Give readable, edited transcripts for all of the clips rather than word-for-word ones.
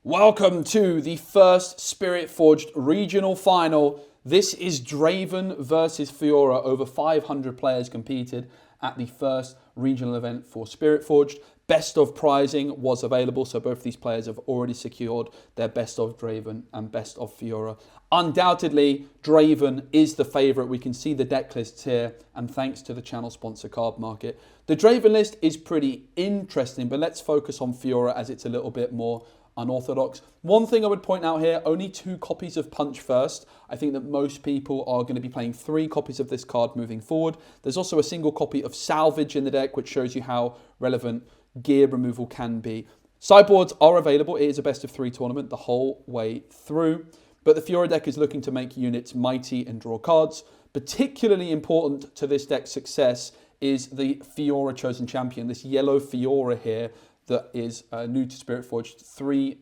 Welcome to the first Spirit Forged regional final. This is Draven versus Fiora. Over 500 players competed at the first regional event for Spirit Forged. Best of prizing was available, so both these players have already secured their best of Draven and best of Fiora. Undoubtedly, Draven is the favourite. We can see the deck lists here, and thanks to the channel sponsor Card Market. The Draven list is pretty interesting, but let's focus on Fiora as it's a little bit more unorthodox. One thing I would point out here, only 2 copies of Punch First. I think that most people are going to be playing 3 copies of this card moving forward. There's also a single copy of Salvage in the deck, which shows you how relevant gear removal can be. Sideboards are available. It is a best of 3 tournament the whole way through. But the Fiora deck is looking to make units mighty and draw cards. Particularly important to this deck's success is the Fiora Chosen Champion, this yellow Fiora here, that is new to Spirit Forged, 3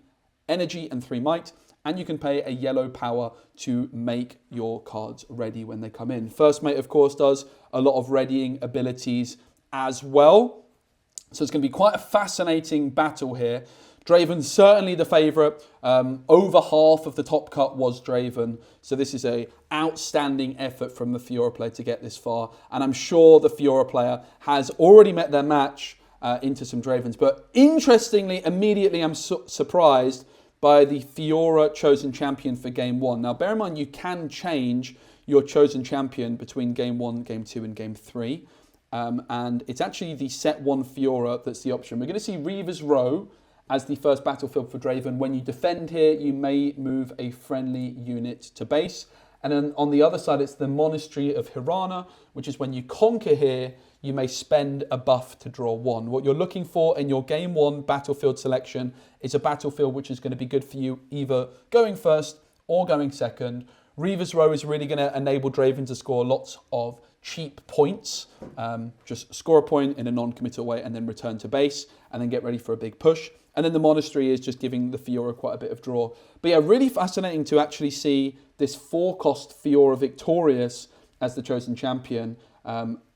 energy and 3 might, and you can pay a yellow power to make your cards ready when they come in. First Mate, of course, does a lot of readying abilities as well. So it's going to be quite a fascinating battle here. Draven's certainly the favourite. Over half of the top cut was Draven. So this is an outstanding effort from the Fiora player to get this far. And I'm sure the Fiora player has already met their match into some Dravens. But interestingly, immediately I'm surprised by the Fiora Chosen Champion for Game 1. Now, bear in mind, you can change your Chosen Champion between Game 1, Game 2 and Game 3. And it's actually the set 1 Fiora that's the option. We're going to see Reaver's Row as the first battlefield for Draven. When you defend here, you may move a friendly unit to base. And then on the other side, it's the Monastery of Hirana, which is when you conquer here, you may spend a buff to draw 1. What you're looking for in your Game 1 battlefield selection is a battlefield which is going to be good for you either going first or going second. Reaver's Row is really going to enable Draven to score lots of cheap points. Just score a point in a non-committal way and then return to base and then get ready for a big push. And then the Monastery is just giving the Fiora quite a bit of draw. But yeah, really fascinating to actually see this 4-cost Fiora victorious as the Chosen Champion.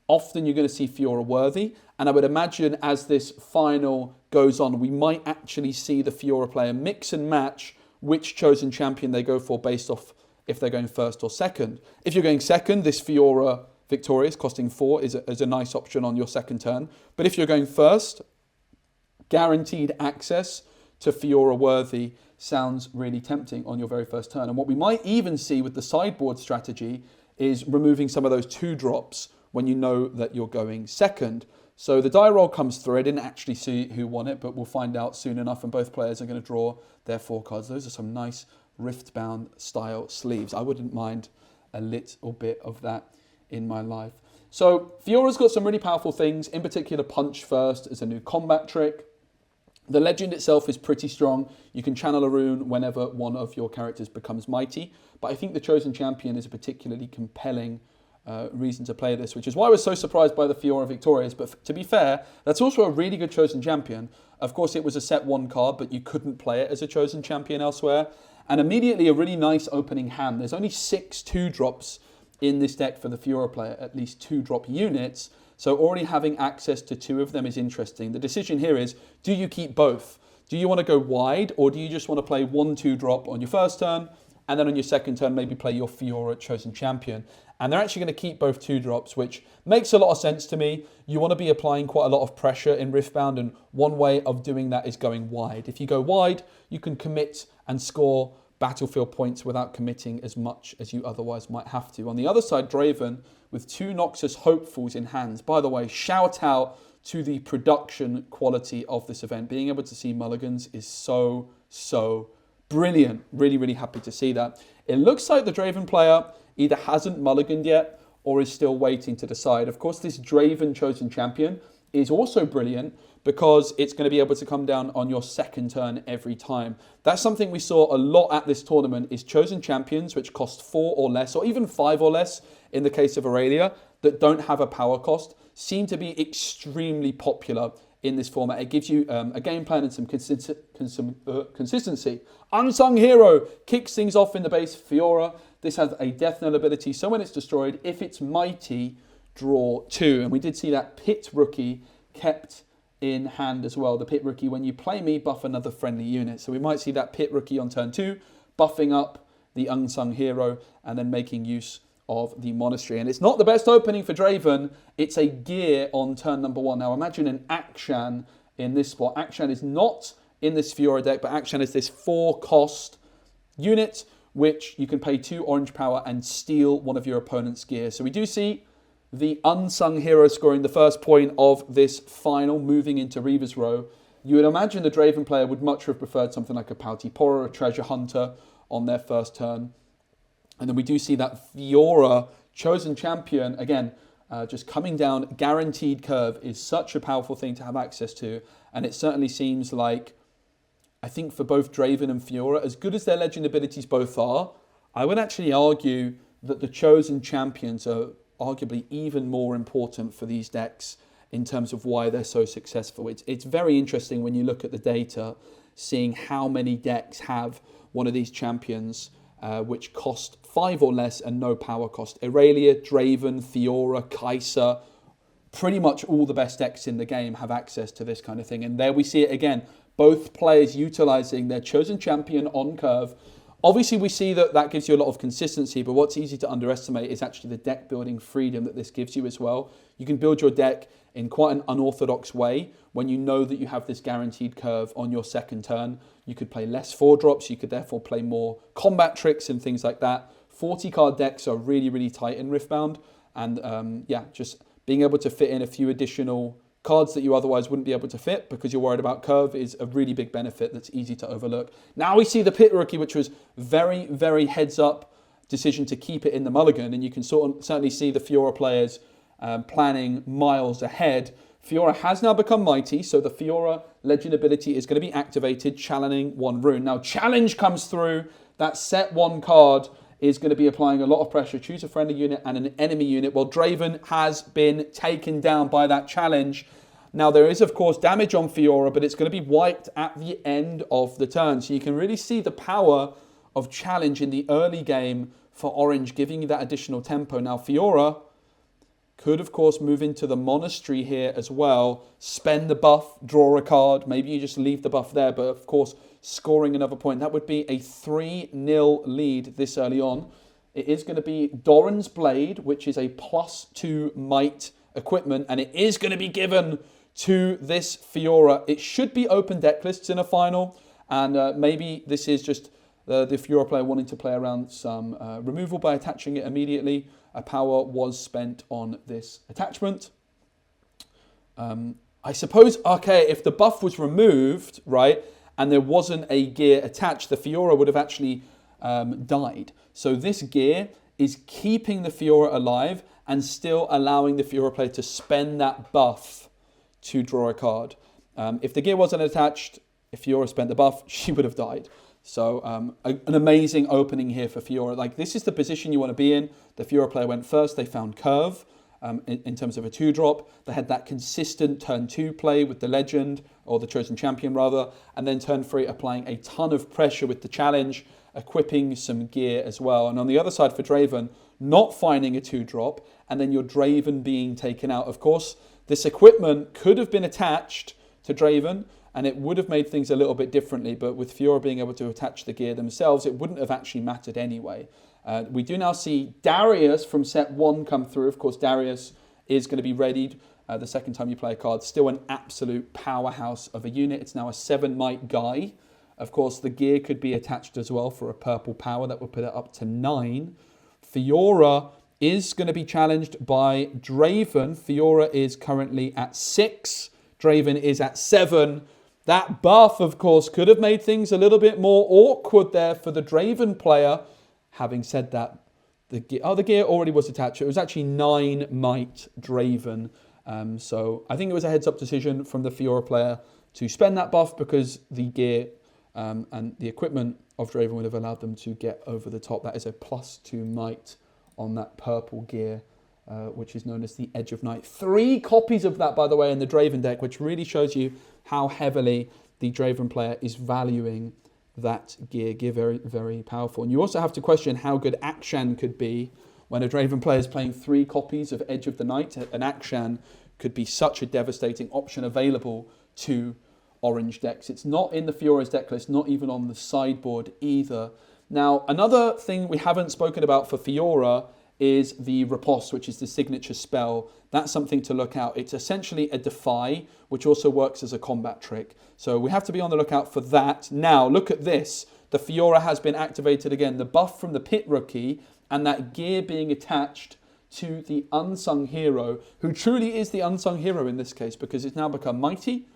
Often you're going to see Fiora worthy, and I would imagine as this final goes on, we might actually see the Fiora player mix and match which Chosen Champion they go for based off if they're going first or second. If you're going second, this Fiora victorious costing 4 is a nice option on your second turn. But if you're going first, guaranteed access to Fiora worthy sounds really tempting on your very first turn. And what we might even see with the sideboard strategy is removing some of those 2 drops when you know that you're going second. So the die roll comes through. I didn't actually see who won it, but we'll find out soon enough, and both players are going to draw their 4 cards. Those are some nice Riftbound style sleeves. I wouldn't mind a little bit of that in my life. So Fiora's got some really powerful things, in particular Punch First as a new combat trick. The legend itself is pretty strong. You can channel a rune whenever one of your characters becomes mighty, but I think the Chosen Champion is a particularly compelling reason to play this, which is why I was so surprised by the Fiora victorious. But to be fair, that's also a really good Chosen Champion. Of course, it was a set 1 card, but you couldn't play it as a Chosen Champion elsewhere. And immediately a really nice opening hand. There's only 6 2-drops in this deck for the Fiora player, at least 2-drop units. So already having access to 2 of them is interesting. The decision here is, do you keep both? Do you want to go wide, or do you just want to play 1 2-drop on your first turn, and then on your second turn maybe play your Fiora Chosen Champion? And they're actually going to keep both 2-drops, which makes a lot of sense to me. You want to be applying quite a lot of pressure in Riftbound, and one way of doing that is going wide. If you go wide, you can commit and score battlefield points without committing as much as you otherwise might have to. On the other side, Draven with 2 Noxus Hopefuls in hands. By the way, shout out to the production quality of this event. Being able to see mulligans is so brilliant. Really, really happy to see that. It looks like the Draven player either hasn't mulliganed yet or is still waiting to decide. Of course, this Draven Chosen Champion is also brilliant because it's going to be able to come down on your second turn every time. That's something we saw a lot at this tournament, is Chosen Champions, which cost 4 or less, or even 5 or less in the case of Aurelia, that don't have a power cost, seem to be extremely popular in this format. It gives you a game plan and some consistency. Unsung Hero kicks things off in the base. Fiora, this has a death knell ability, so when it's destroyed, if it's mighty, draw 2. And we did see that Pit rookie kept in hand as well. The Pit Rookie, when you play me, buff another friendly unit. So we might see that Pit Rookie on turn 2, buffing up the Unsung Hero, and then making use of the Monastery. And it's not the best opening for Draven. It's a gear on turn number 1. Now imagine an Akshan in this spot. Akshan is not in this Fiora deck, but Akshan is this 4-cost unit, which you can pay 2 orange power and steal one of your opponent's gear. So we do see the Unsung Hero scoring the first point of this final, moving into Reaver's Row. You would imagine the Draven player would much have preferred something like a Pouty Pora or a Treasure Hunter on their first turn. And then we do see that Fiora, Chosen Champion, again, just coming down. Guaranteed Curve is such a powerful thing to have access to. And it certainly seems like, I think for both Draven and Fiora, as good as their legend abilities both are, I would actually argue that the Chosen Champions are arguably even more important for these decks in terms of why they're so successful. It's very interesting when you look at the data, seeing how many decks have one of these champions which cost 5 or less and no power cost. Irelia, Draven, Fiora, Kai'Sa, pretty much all the best decks in the game have access to this kind of thing. And there we see it again, both players utilizing their Chosen Champion on curve. Obviously, we see that that gives you a lot of consistency, but what's easy to underestimate is actually the deck building freedom that this gives you as well. You can build your deck in quite an unorthodox way when you know that you have this guaranteed curve on your second turn. You could play less 4-drops, you could therefore play more combat tricks and things like that. 40-card decks are really, really tight in Riftbound, and yeah, just being able to fit in a few additional cards that you otherwise wouldn't be able to fit because you're worried about curve is a really big benefit that's easy to overlook. Now we see the Pit Rookie, which was very, very heads-up decision to keep it in the mulligan, and you can certainly see the Fiora players planning miles ahead. Fiora has now become mighty, so the Fiora legend ability is going to be activated, challenging 1 rune. Now, challenge comes through. That set 1 card is going to be applying a lot of pressure. Choose a friendly unit and an enemy unit. Well, Draven has been taken down by that challenge. Now, there is, of course, damage on Fiora, but it's going to be wiped at the end of the turn. So you can really see the power of challenge in the early game for Orange, giving you that additional tempo. Now, Fiora could, of course, move into the Monastery here as well. Spend the buff, draw a card. Maybe you just leave the buff there. But, of course, scoring another point. That would be a 3-0 lead this early on. It is going to be Doran's Blade, which is a +2 might equipment. And it is going to be given to this Fiora. It should be open deck lists in a final. And maybe this is just the Fiora player wanting to play around some removal by attaching it immediately. A power was spent on this attachment. I suppose, okay, if the buff was removed, right, and there wasn't a gear attached, the Fiora would have actually died. So this gear is keeping the Fiora alive and still allowing the Fiora player to spend that buff to draw a card. If the gear wasn't attached, if Fiora spent the buff, she would have died. So an amazing opening here for Fiora. Like, this is the position you want to be in. The Fiora player went first. They found curve in terms of a 2-drop. They had that consistent turn 2 play with the legend, or the Chosen Champion rather, and then turn 3 applying a ton of pressure with the challenge, equipping some gear as well. And on the other side for Draven, not finding a 2-drop, and then your Draven being taken out. Of course, this equipment could have been attached to Draven, and it would have made things a little bit differently, but with Fiora being able to attach the gear themselves, it wouldn't have actually mattered anyway. We do now see Darius from set 1 come through. Of course, Darius is going to be readied the second time you play a card. Still an absolute powerhouse of a unit. It's now a 7 might guy. Of course, the gear could be attached as well for a purple power. That would put it up to 9. Fiora is going to be challenged by Draven. Fiora is currently at 6. Draven is at 7. That buff, of course, could have made things a little bit more awkward there for the Draven player. Having said that, the gear already was attached. It was actually 9 might Draven. So I think it was a heads-up decision from the Fiora player to spend that buff because the gear and the equipment of Draven would have allowed them to get over the top. That is a +2 might on that purple gear, which is known as the Edge of Night. 3 copies of that, by the way, in the Draven deck, which really shows you how heavily the Draven player is valuing that gear. Gear very, very powerful. And you also have to question how good Akshan could be when a Draven player is playing 3 copies of Edge of the Night. An Akshan could be such a devastating option available two orange decks. It's not in the Fiora's deck list, not even on the sideboard either. Now, another thing we haven't spoken about for Fiora is the Riposte, which is the signature spell. That's something to look out. It's essentially a defy, which also works as a combat trick. So we have to be on the lookout for that. Now, look at this. The Fiora has been activated again. The buff from the Pit Rookie and that gear being attached to the unsung hero, who truly is the unsung hero in this case, because it's now become mighty,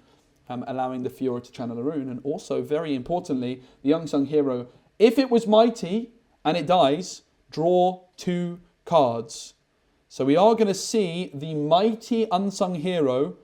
allowing the Fiora to channel a rune. And also, very importantly, the unsung hero, if it was mighty and it dies, draw 2 cards. So we are going to see the mighty unsung hero.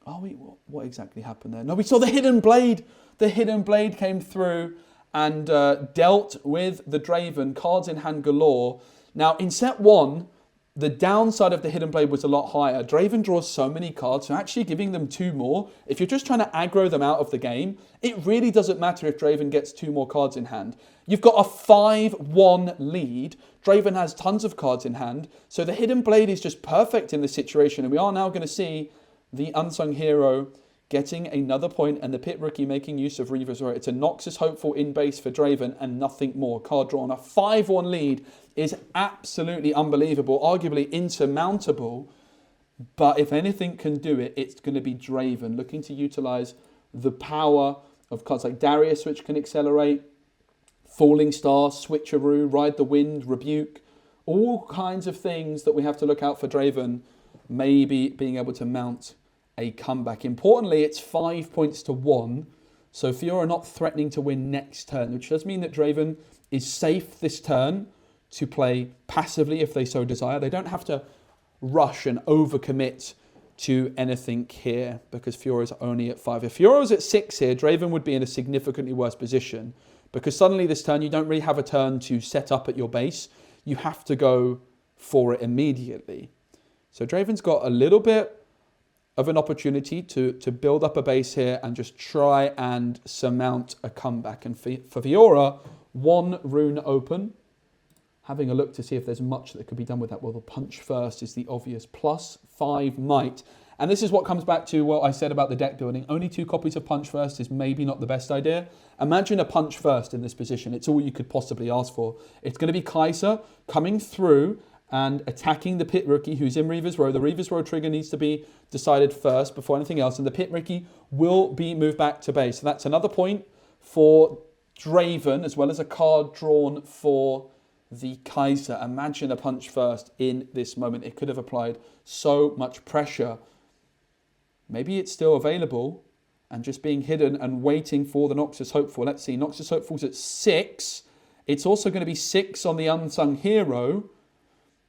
Oh, wait, what exactly happened there? No, we saw the hidden blade. The hidden blade came through and dealt with the Draven, cards in hand galore. Now, in set 1, the downside of the hidden blade was a lot higher. Draven draws so many cards, so actually giving them 2 more, if you're just trying to aggro them out of the game, it really doesn't matter if Draven gets 2 more cards in hand. You've got a 5-1 lead. Draven has tons of cards in hand, so the hidden blade is just perfect in this situation, and we are now going to see the unsung hero getting another point, and the Pit Rookie making use of Reaver's Row. It's a Noxus Hopeful in base for Draven and nothing more. Card drawn. A 5-1 lead is absolutely unbelievable, arguably insurmountable. But if anything can do it, it's going to be Draven, looking to utilize the power of cards like Darius, which can accelerate, Falling Star, Switcheroo, Ride the Wind, Rebuke, all kinds of things that we have to look out for Draven maybe being able to mount a comeback. Importantly, it's 5 points to 1, so Fiora not threatening to win next turn, which does mean that Draven is safe this turn to play passively if they so desire. They don't have to rush and overcommit to anything here because Fiora is only at 5. If Fiora was at 6 here, Draven would be in a significantly worse position because suddenly this turn you don't really have a turn to set up at your base. You have to go for it immediately. So Draven's got a little bit of an opportunity to build up a base here and just try and surmount a comeback. And for Fiora, 1 rune open. Having a look to see if there's much that could be done with that. Well, the punch first is the obvious. +5 might. And this is what comes back to what I said about the deck building. Only 2 copies of punch first is maybe not the best idea. Imagine a punch first in this position. It's all you could possibly ask for. It's going to be Kaiser coming through and attacking the Pit Rookie who's in Reaver's Row. The Reaver's Row trigger needs to be decided first before anything else, and the Pit Rookie will be moved back to base. So that's another point for Draven, as well as a card drawn for the Kaiser. Imagine a punch first in this moment. It could have applied so much pressure. Maybe it's still available and just being hidden and waiting for the Noxus Hopeful. Let's see, Noxus Hopeful's at 6. It's also going to be 6 on the Unsung Hero,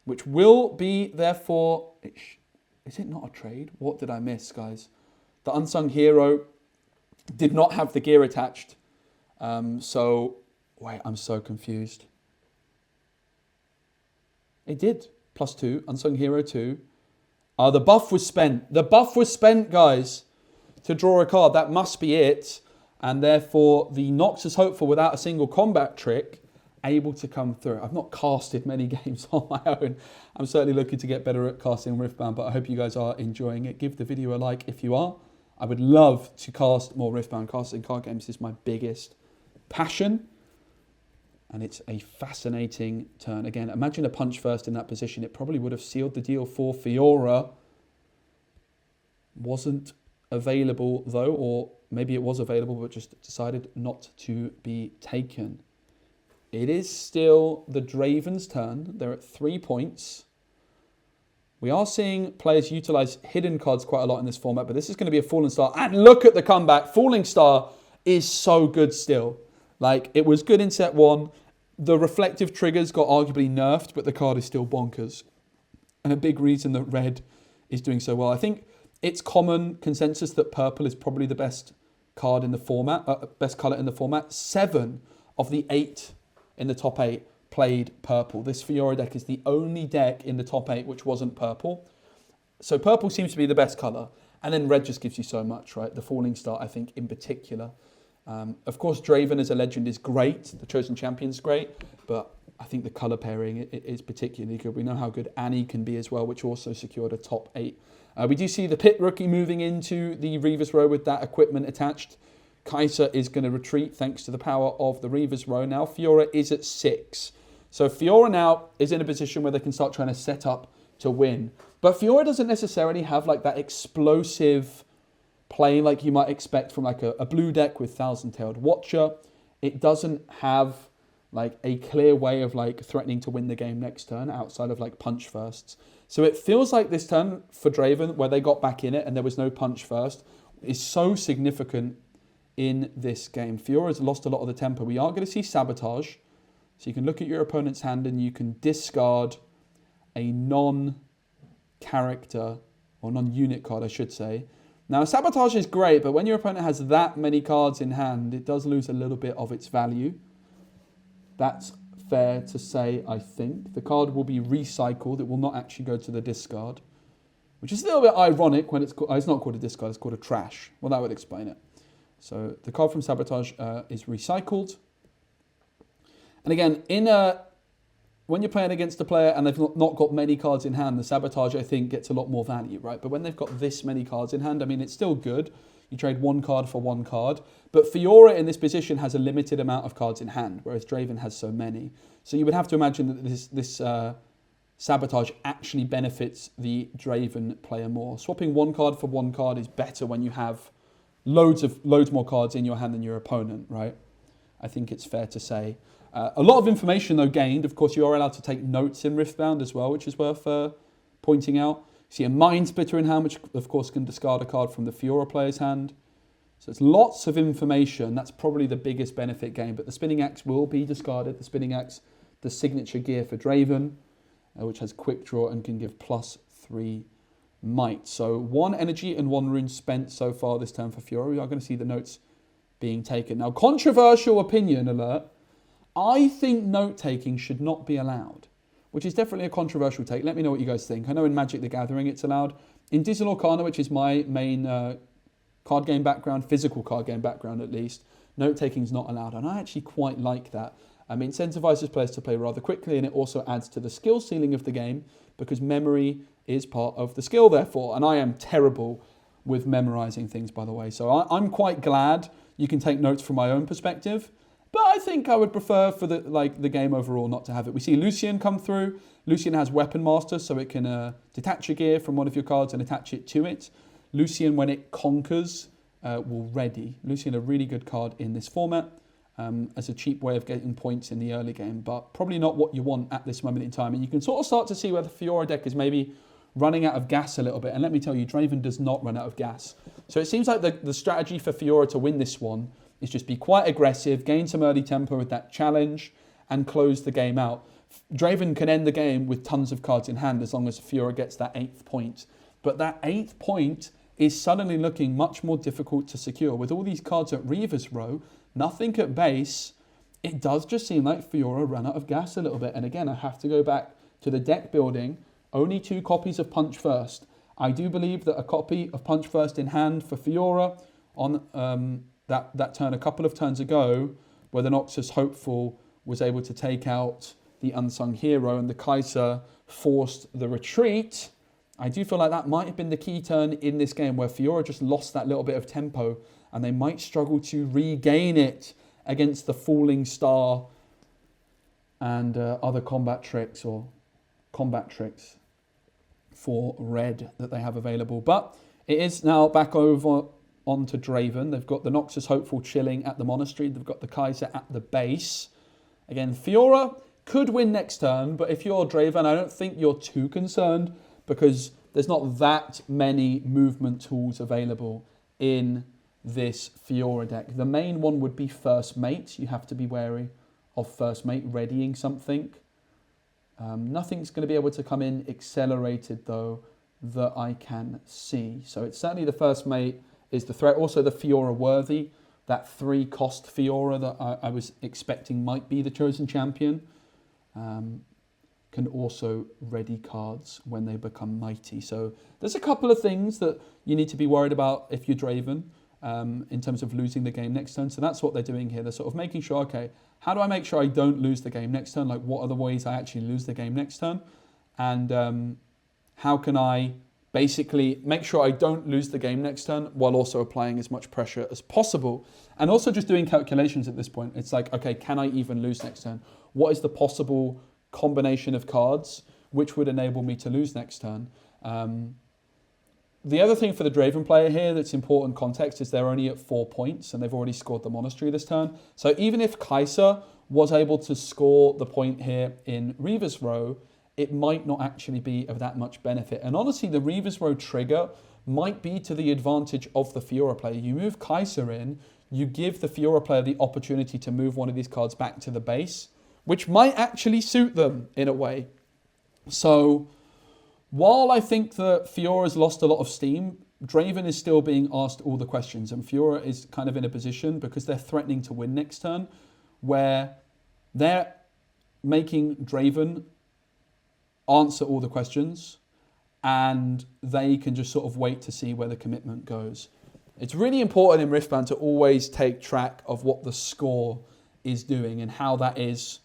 which will be, therefore... Is it not a trade? What did I miss, guys? The Unsung Hero did not have the gear attached. Wait, I'm so confused. It did. +2. Unsung Hero 2. The buff was spent. The buff was spent, guys, to draw a card. That must be it. And therefore, the Noxus Hopeful without a single combat trick able to come through. I've not casted many games on my own. I'm certainly looking to get better at casting Riftbound, but I hope you guys are enjoying it. Give the video a like if you are. I would love to cast more Riftbound. Casting card games is my biggest passion. And it's a fascinating turn. Again, imagine a punch first in that position. It probably would have sealed the deal for Fiora. Wasn't available though, or maybe it was available but just decided not to be taken. It is still the Draven's turn. They're at 3 points. We are seeing players utilize hidden cards quite a lot in this format, but this is going to be a Falling Star. And look at the comeback. Falling Star is so good still. Like, it was good in set 1. The reflective triggers got arguably nerfed, but the card is still bonkers. And a big reason that red is doing so well. I think it's common consensus that purple is probably the best card in the format, best colour in the format. 7 of the 8 in the top 8 played purple. This Fiora deck is the only deck in the top 8 which wasn't purple. So purple seems to be the best colour. And then red just gives you so much, right? The Falling Star, I think, in particular, Of course, Draven as a legend is great. The Chosen Champion's great, but I think the colour pairing is particularly good. We know how good Annie can be as well, which also secured a top 8. We do see the Pit Rookie moving into the Reaver's Row with that equipment attached. Kai'Sa is going to retreat thanks to the power of the Reaver's Row. Now Fiora is at 6. So Fiora now is in a position where they can start trying to set up to win. But Fiora doesn't necessarily have like that explosive play like you might expect from like a blue deck with Thousand-Tailed Watcher. It doesn't have like a clear way of like threatening to win the game next turn outside of like punch firsts. So it feels like this turn for Draven, where they got back in it and there was no punch first, is so significant in this game. Fiora's lost a lot of the tempo. We are going to see Sabotage. So you can look at your opponent's hand and you can discard a non-character, or non-unit card, I should say. Now, Sabotage is great, but when your opponent has that many cards in hand, it does lose a little bit of its value. That's fair to say, I think. The card will be recycled. It will not actually go to the discard, which is a little bit ironic when it's called, it's not called a discard, it's called a trash. Well, that would explain it. So the card from Sabotage is recycled. And again, when you're playing against a player and they've not got many cards in hand, the Sabotage, I think, gets a lot more value, right? But when they've got this many cards in hand, I mean, it's still good. You trade one card for one card. But Fiora in this position has a limited amount of cards in hand, whereas Draven has so many. So you would have to imagine that this Sabotage actually benefits the Draven player more. Swapping one card for one card is better when you have loads more cards in your hand than your opponent, right? I think it's fair to say. A lot of information, though, gained. Of course, you are allowed to take notes in Riftbound as well, which is worth pointing out. You see a Mind Splitter in hand, which, of course, can discard a card from the Fiora player's hand. So it's lots of information. That's probably the biggest benefit gained. But the Spinning Axe will be discarded. The Spinning Axe, the signature gear for Draven, which has Quick Draw and can give +3 might. So 1 energy and 1 rune spent so far this turn for Fiora. We are going to see the notes being taken. Now, controversial opinion alert. I think note-taking should not be allowed, which is definitely a controversial take. Let me know what you guys think. I know in Magic the Gathering it's allowed. In Digital Arcana, which is my main card game background, physical card game background at least, note-taking is not allowed, and I actually quite like that. It incentivizes players to play rather quickly, and it also adds to the skill ceiling of the game because memory is part of the skill, therefore. And I am terrible with memorizing things, by the way. So I'm quite glad you can take notes from my own perspective. But I think I would prefer for the game overall not to have it. We see Lucian come through. Lucian has Weapon Master, so it can detach a gear from one of your cards and attach it to it. Lucian, when it conquers, will ready. Lucian, a really good card in this format as a cheap way of getting points in the early game, but probably not what you want at this moment in time. And you can sort of start to see where the Fiora deck is maybe running out of gas a little bit. And let me tell you, Draven does not run out of gas. So it seems like the strategy for Fiora to win this one is just be quite aggressive, gain some early tempo with that challenge, and close the game out. Draven can end the game with tons of cards in hand as long as Fiora gets that 8th point. But that 8th point is suddenly looking much more difficult to secure. With all these cards at Reaver's Row, nothing at base, it does just seem like Fiora ran out of gas a little bit. And again, I have to go back to the deck building. Only 2 copies of Punch First. I do believe that a copy of Punch First in hand for Fiora on that turn a couple of turns ago, where the Noxus Hopeful was able to take out the Unsung Hero and the Kai'Sa forced the retreat. I do feel like that might have been the key turn in this game where Fiora just lost that little bit of tempo and they might struggle to regain it against the Falling Star and other combat tricks for red that they have available. But it is now back over onto Draven. They've got the Noxus Hopeful chilling at the Monastery. They've got the Kai'Sa at the base. Again, Fiora could win next turn, but if you're Draven, I don't think you're too concerned because there's not that many movement tools available in this Fiora deck. The main one would be First Mate. You have to be wary of First Mate readying something. Nothing's going to be able to come in accelerated, though, that I can see. So it's certainly the First Mate is the threat. Also the Fiora Worthy, that 3-cost Fiora that I was expecting might be the Chosen Champion, can also ready cards when they become mighty. So there's a couple of things that you need to be worried about if you're Draven. in terms of losing the game next turn. So that's what they're doing here. They're sort of making sure, okay, how do I make sure I don't lose the game next turn? Like, what are the ways I actually lose the game next turn? And how can I basically make sure I don't lose the game next turn while also applying as much pressure as possible? And also just doing calculations at this point. It's like, okay, can I even lose next turn? What is the possible combination of cards which would enable me to lose next turn? The other thing for the Draven player here that's important context is they're only at 4 points and they've already scored the Monastery this turn. So even if Kaiser was able to score the point here in Reaver's Row, it might not actually be of that much benefit. And honestly, the Reaver's Row trigger might be to the advantage of the Fiora player. You move Kaiser in, you give the Fiora player the opportunity to move one of these cards back to the base, which might actually suit them in a way. So while I think that Fiora's lost a lot of steam, Draven is still being asked all the questions, and Fiora is kind of in a position, because they're threatening to win next turn, where they're making Draven answer all the questions, and they can just sort of wait to see where the commitment goes. It's really important in Riftbound to always take track of what the score is doing and how that is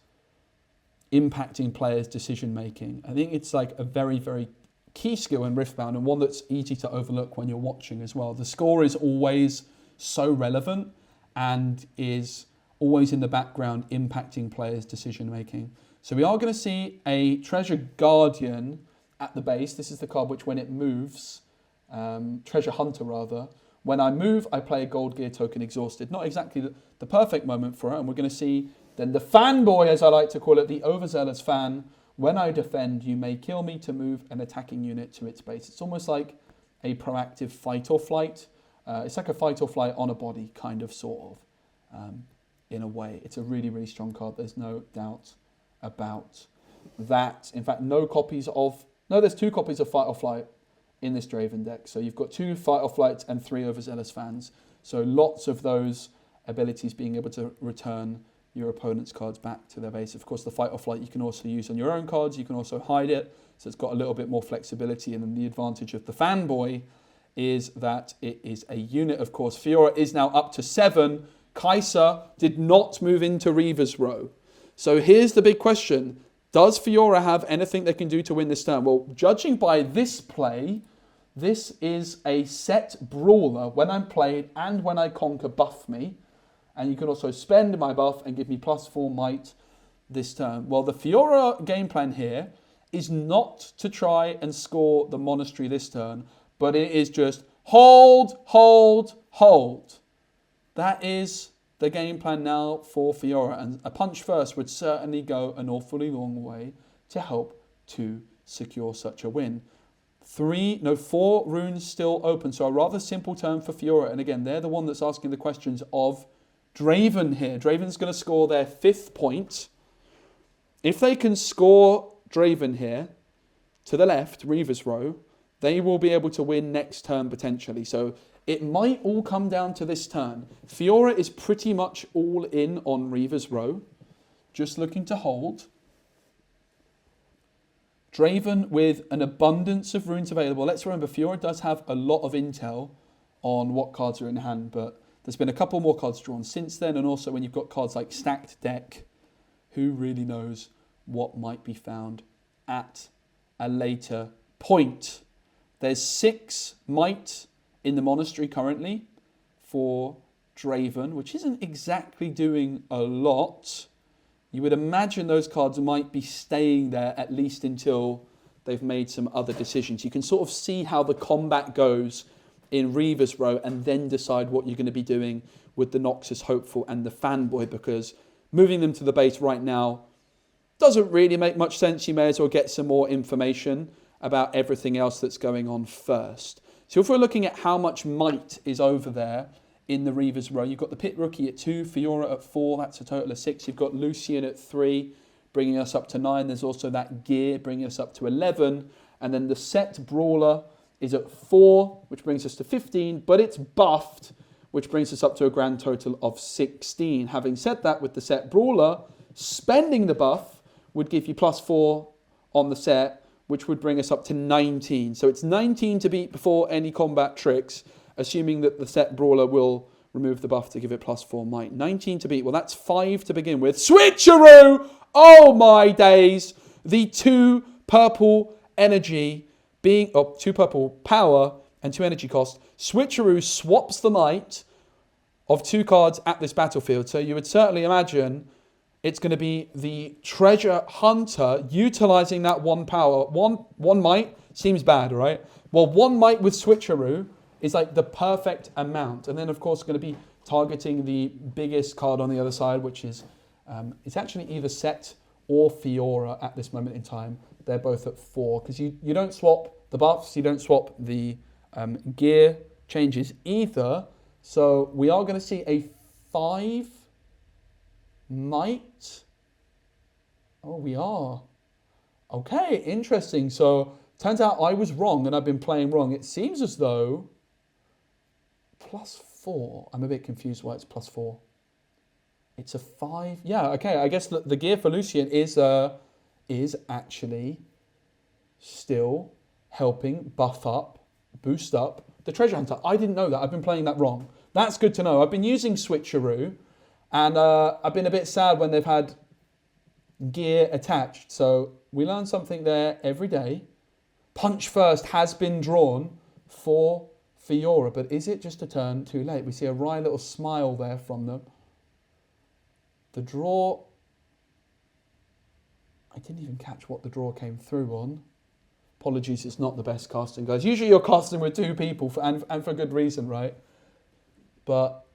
impacting players' decision making. I think it's like a very, very key skill in Riftbound, and one that's easy to overlook when you're watching as well. The score is always so relevant and is always in the background impacting players' decision making. So we are going to see a Treasure Guardian at the base. This is the card which, when it moves, Treasure Hunter rather, when I move, I play a Gold Gear token exhausted. Not exactly the perfect moment for it, and we're going to see then the fanboy, as I like to call it, the overzealous fan. When I defend, you may kill me to move an attacking unit to its base. It's almost like a proactive fight or flight. It's like a fight or flight on a body, kind of, sort of, in a way. It's a really, really strong card. There's no doubt about that. In fact, there's 2 copies of Fight or Flight in this Draven deck. So you've got 2 Fight or Flights and 3 overzealous fans. So lots of those abilities being able to return your opponent's cards back to their base. Of course, the Fight or Flight you can also use on your own cards. You can also hide it, so it's got a little bit more flexibility. And then the advantage of the fanboy is that it is a unit, of course. Fiora is now up to 7. Kaiser did not move into Reaver's Row. So here's the big question. Does Fiora have anything they can do to win this turn? Well, judging by this play, this is a set brawler. When I'm played and when I conquer, buff me. And you can also spend my buff and give me +4 might this turn. Well, the Fiora game plan here is not to try and score the Monastery this turn, but it is just hold, hold, hold. That is the game plan now for Fiora. And a punch first would certainly go an awfully long way to help to secure such a win. 4 runes still open. So a rather simple turn for Fiora. And again, they're the one that's asking the questions of Draven here. Draven's going to score their 5th point. If they can score Draven here to the left, Reaver's Row, they will be able to win next turn potentially. So it might all come down to this turn. Fiora is pretty much all in on Reaver's Row, just looking to hold. Draven with an abundance of runes available. Let's remember, Fiora does have a lot of intel on what cards are in hand, but there's been a couple more cards drawn since then, and also when you've got cards like Stacked Deck, who really knows what might be found at a later point. There's 6 might in the Monastery currently for Draven, which isn't exactly doing a lot. You would imagine those cards might be staying there at least until they've made some other decisions. You can sort of see how the combat goes in Reaver's Row and then decide what you're going to be doing with the Noxus Hopeful and the Fanboy, because moving them to the base right now doesn't really make much sense. You may as well get some more information about everything else that's going on first. So if we're looking at how much might is over there in the Reaver's Row, you've got the Pit Rookie at 2, Fiora at 4, that's a total of 6. You've got Lucian at 3, bringing us up to 9. There's also that Gear bringing us up to 11. And then the Set Brawler is at 4, which brings us to 15, but it's buffed, which brings us up to a grand total of 16. Having said that, with the Set Brawler, spending the buff would give you +4 on the set, which would bring us up to 19. So it's 19 to beat before any combat tricks, assuming that the set brawler will remove the buff to give it +4 might. 19 to beat. Well, that's 5 to begin with. Switcheroo! Oh my days! The 2 purple energy being... Oh, 2 purple power and 2 energy cost. Switcheroo swaps the might of 2 cards at this battlefield. So you would certainly imagine it's going to be the treasure hunter utilizing that 1 power. One might seems bad, right? Well, 1 might with Switcheroo is like the perfect amount. And then, of course, going to be targeting the biggest card on the other side, which is it's actually either Set or Fiora at this moment in time. They're both at 4 because you don't swap the buffs, you don't swap the gear changes either. So we are going to see a 5 might. Oh, we are. Okay, interesting. So turns out I was wrong and I've been playing wrong. It seems as though +4. I'm a bit confused why it's +4. It's a 5. Yeah, okay. I guess the gear for Lucian is actually still helping buff up, boost up the treasure hunter. I didn't know that. I've been playing that wrong. That's good to know. I've been using Switcheroo, and I've been a bit sad when they've had gear attached. So we learn something there every day. Punch First has been drawn for Fiora, but is it just a turn too late? We see a wry little smile there from them. The draw... I didn't even catch what the draw came through on. Apologies, it's not the best casting, guys. Usually you're casting with 2 people, and for good reason, right? But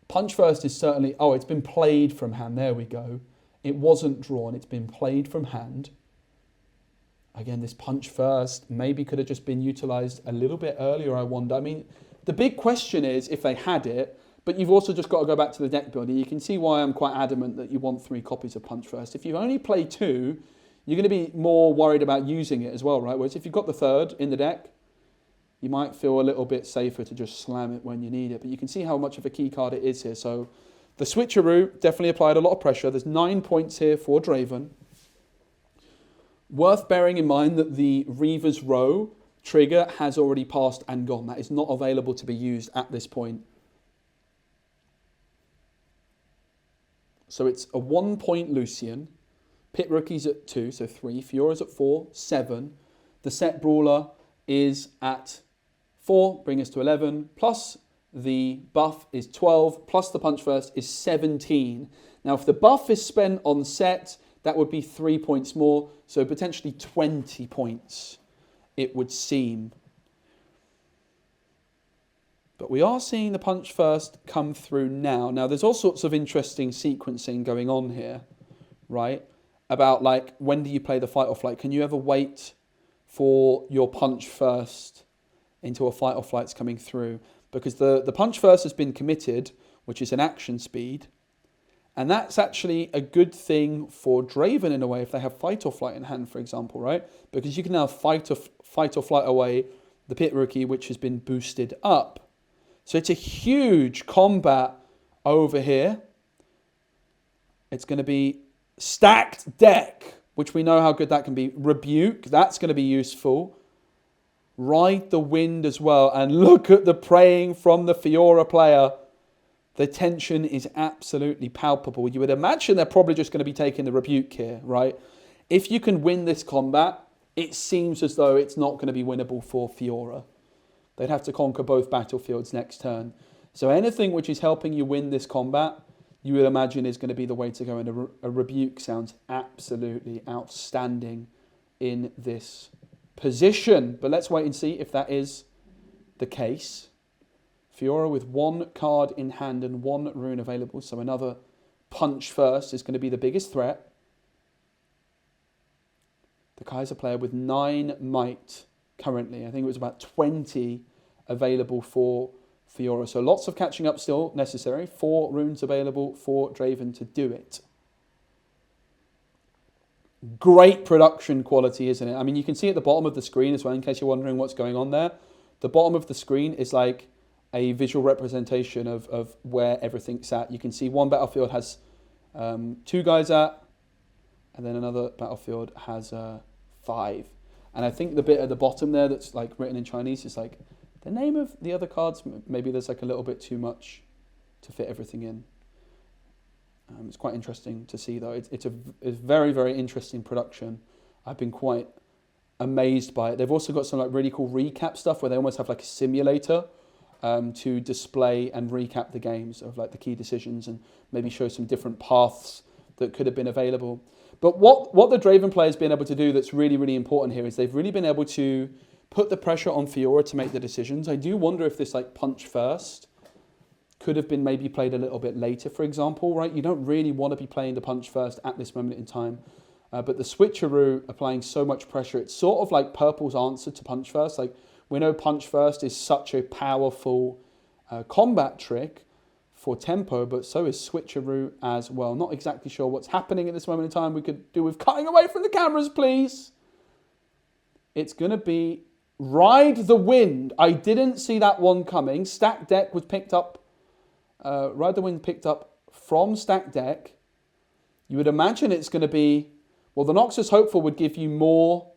Punch First is certainly... Oh, it's been played from hand. There we go. It wasn't drawn. It's been played from hand. Again, this Punch First maybe could have just been utilised a little bit earlier, I wonder. I mean, the big question is if they had it, but you've also just got to go back to the deck builder. You can see why I'm quite adamant that you want 3 copies of Punch First. If you only play 2, you're going to be more worried about using it as well, right? Whereas if you've got the 3rd in the deck, you might feel a little bit safer to just slam it when you need it. But you can see how much of a key card it is here. So the Switcheroo definitely applied a lot of pressure. There's 9 points here for Draven. Worth bearing in mind that the Reaver's Row trigger has already passed and gone. That is not available to be used at this point. So it's a 1-point Lucian. Pit Rookie's at 2, so 3. Fiora's at 4, 7. The Set Brawler is at 4, bring us to 11. Plus the buff is 12, plus the Punch First is 17. Now, if the buff is spent on Set, that would be 3 points more, so potentially 20 points, it would seem. But we are seeing the Punch First come through now. Now, there's all sorts of interesting sequencing going on here, right? About, like, when do you play the Fight or Flight? Can you ever wait for your Punch First until a Fight or Flight's coming through? Because the Punch First has been committed, which is an action speed. And that's actually a good thing for Draven in a way if they have Fight or Flight in hand, for example, right? Because you can now fight or flight away the Pit Rookie, which has been boosted up. So it's a huge combat over here. It's going to be Stacked Deck, which we know how good that can be. Rebuke, that's going to be useful. Ride the Wind as well. And look at the praying from the Fiora player. The tension is absolutely palpable. You would imagine they're probably just going to be taking the Rebuke here, right? If you can win this combat, it seems as though it's not going to be winnable for Fiora. They'd have to conquer both battlefields next turn. So anything which is helping you win this combat, you would imagine is going to be the way to go. And a Rebuke sounds absolutely outstanding in this position. But let's wait and see if that is the case. Fiora with 1 card in hand and 1 rune available. So another Punch First is going to be the biggest threat. The Kaiser player with 9 might currently. I think it was about 20 available for Fiora. So lots of catching up still necessary. 4 runes available for Draven to do it. Great production quality, isn't it? I mean, you can see at the bottom of the screen as well, in case you're wondering what's going on there. The bottom of the screen is like a visual representation of where everything's at. You can see one battlefield has 2 guys at, and then another battlefield has 5. And I think the bit at the bottom there that's like written in Chinese is like the name of the other cards, maybe there's like a little bit too much to fit everything in. It's quite interesting to see though. It's a very, very interesting production. I've been quite amazed by it. They've also got some like really cool recap stuff where they almost have like a simulator to display and recap the games of like the key decisions and maybe show some different paths that could have been available. But what the Draven player's been able to do that's really, really important here is they've really been able to put the pressure on Fiora to make the decisions. I do wonder if this like punch first could have been maybe played a little bit later, for example, right? You don't really want to be playing the punch first at this moment in time. But the switcheroo applying so much pressure, it's sort of like Purple's answer to punch first. Like we know punch first is such a powerful combat trick for tempo, but so is switcheroo as well. Not exactly sure what's happening at this moment in time. We could do with cutting away from the cameras, please. It's going to be Ride the Wind. I didn't see that one coming. Stack Deck was picked up. Ride the Wind picked up from Stack Deck. You would imagine it's going to be, well, the Noxus Hopeful would give you more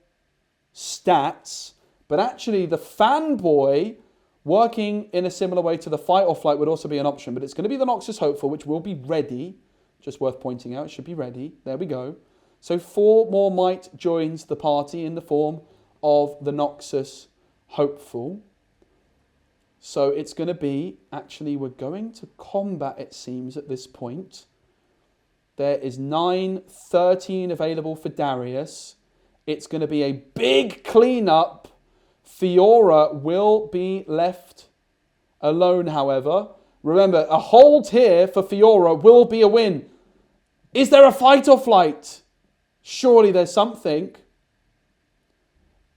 stats, but actually the Fanboy working in a similar way to the Fight or Flight would also be an option, but it's going to be the Noxus Hopeful, which will be ready. Just worth pointing out, it should be ready. There we go. So 4 more might joins the party in the form of the Noxus Hopeful. So it's going to be, actually, we're going to combat, it seems, at this point. There is 9, 13 available for Darius. It's going to be a big cleanup. Fiora will be left alone, however. Remember, a hold here for Fiora will be a win. Is there a Fight or Flight? Surely there's something.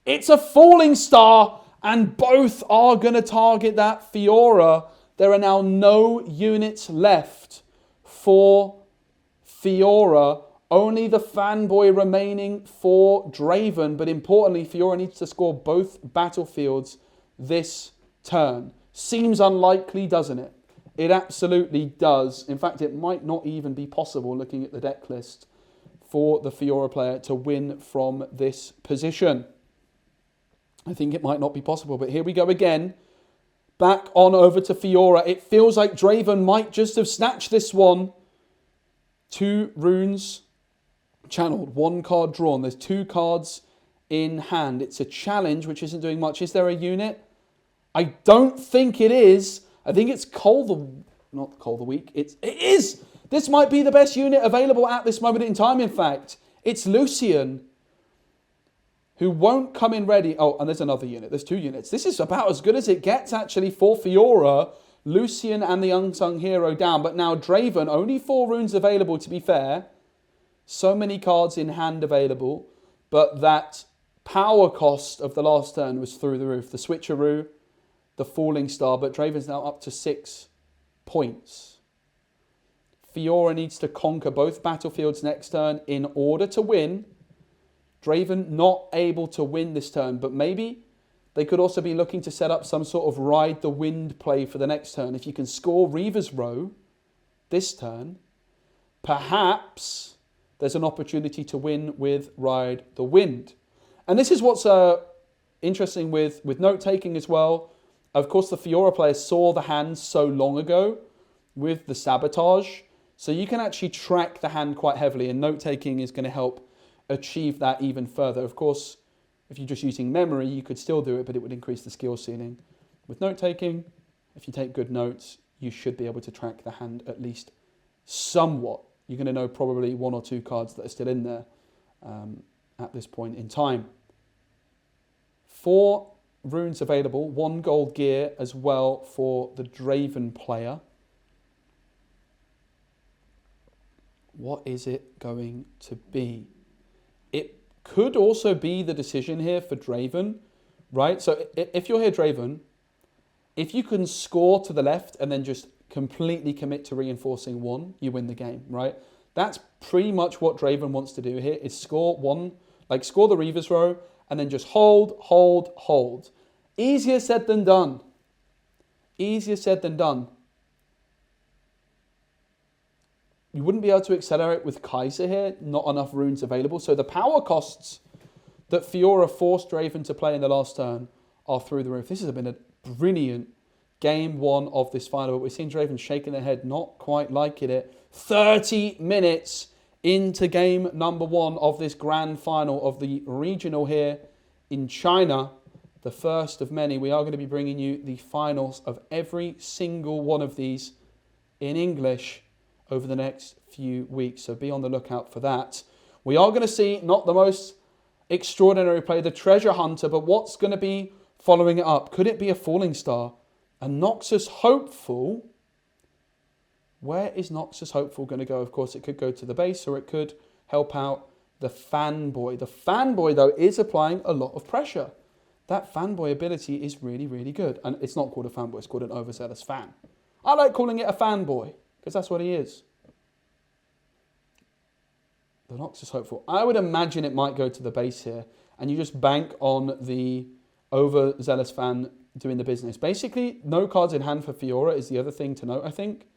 It's a Falling Star, and both are going to target that Fiora. There are now no units left for Fiora. Only the Fanboy remaining for Draven. But importantly, Fiora needs to score both battlefields this turn. Seems unlikely, doesn't it? It absolutely does. In fact, it might not even be possible, looking at the deck list, for the Fiora player to win from this position. I think it might not be possible, but here we go again. Back on over to Fiora. It feels like Draven might just have snatched this one. 2 runes channeled, 1 card drawn. There's 2 cards in hand. It's a challenge, which isn't doing much. Is there a unit? I don't think it is. I think it's not Call the Weak. It is. This might be the best unit available at this moment in time, in fact. It's Lucian, who won't come in ready. Oh, and there's another unit. There's 2 units. This is about as good as it gets, actually, for Fiora. Lucian and the Unsung Hero down. But now Draven, only 4 runes available, to be fair. So many cards in hand available. But that power cost of the last turn was through the roof. The Switcheroo, the Falling Star. But Draven's now up to 6 points. Fiora needs to conquer both battlefields next turn in order to win. Draven not able to win this turn, but maybe they could also be looking to set up some sort of Ride the Wind play for the next turn. If you can score Reaver's Row this turn, perhaps there's an opportunity to win with Ride the Wind. And this is what's interesting with note-taking as well. Of course, the Fiora players saw the hand so long ago with the Sabotage, so you can actually track the hand quite heavily, and note-taking is going to help achieve that even further. Of course, if you're just using memory, you could still do it, but it would increase the skill ceiling. With note-taking, if you take good notes, you should be able to track the hand at least somewhat. You're going to know probably 1 or 2 cards that are still in there at this point in time. 4 runes available, 1 gold gear as well for the Draven player. What is it going to be? It could also be the decision here for Draven, right? So if you're here, Draven, if you can score to the left and then just completely commit to reinforcing 1, you win the game, right? That's pretty much what Draven wants to do here, is score 1, like score the Reaver's Row, and then just hold, hold, hold. Easier said than done. Easier said than done. You wouldn't be able to accelerate with Kaiser here. Not enough runes available. So the power costs that Fiora forced Draven to play in the last turn are through the roof. This has been brilliant game one of this final. But we're seeing Draven shaking their head, not quite liking it. 30 minutes into game number one of this grand final of the regional here in China. The first of many. We are going to be bringing you the finals of every single one of these in English over the next few weeks. So be on the lookout for that. We are going to see not the most extraordinary play, the treasure hunter, but what's going to be following it up? Could it be a falling star? A Noxus Hopeful? Where is Noxus Hopeful going to go? Of course, it could go to the base or it could help out the Fanboy. The Fanboy, though, is applying a lot of pressure. That Fanboy ability is really, really good. And it's not called a Fanboy, it's called an overzealous fan. I like calling it a Fanboy because that's what he is. The Noxus Hopeful. I would imagine it might go to the base here. And you just bank on the overzealous fan doing the business. Basically, no cards in hand for Fiora is the other thing to note, I think.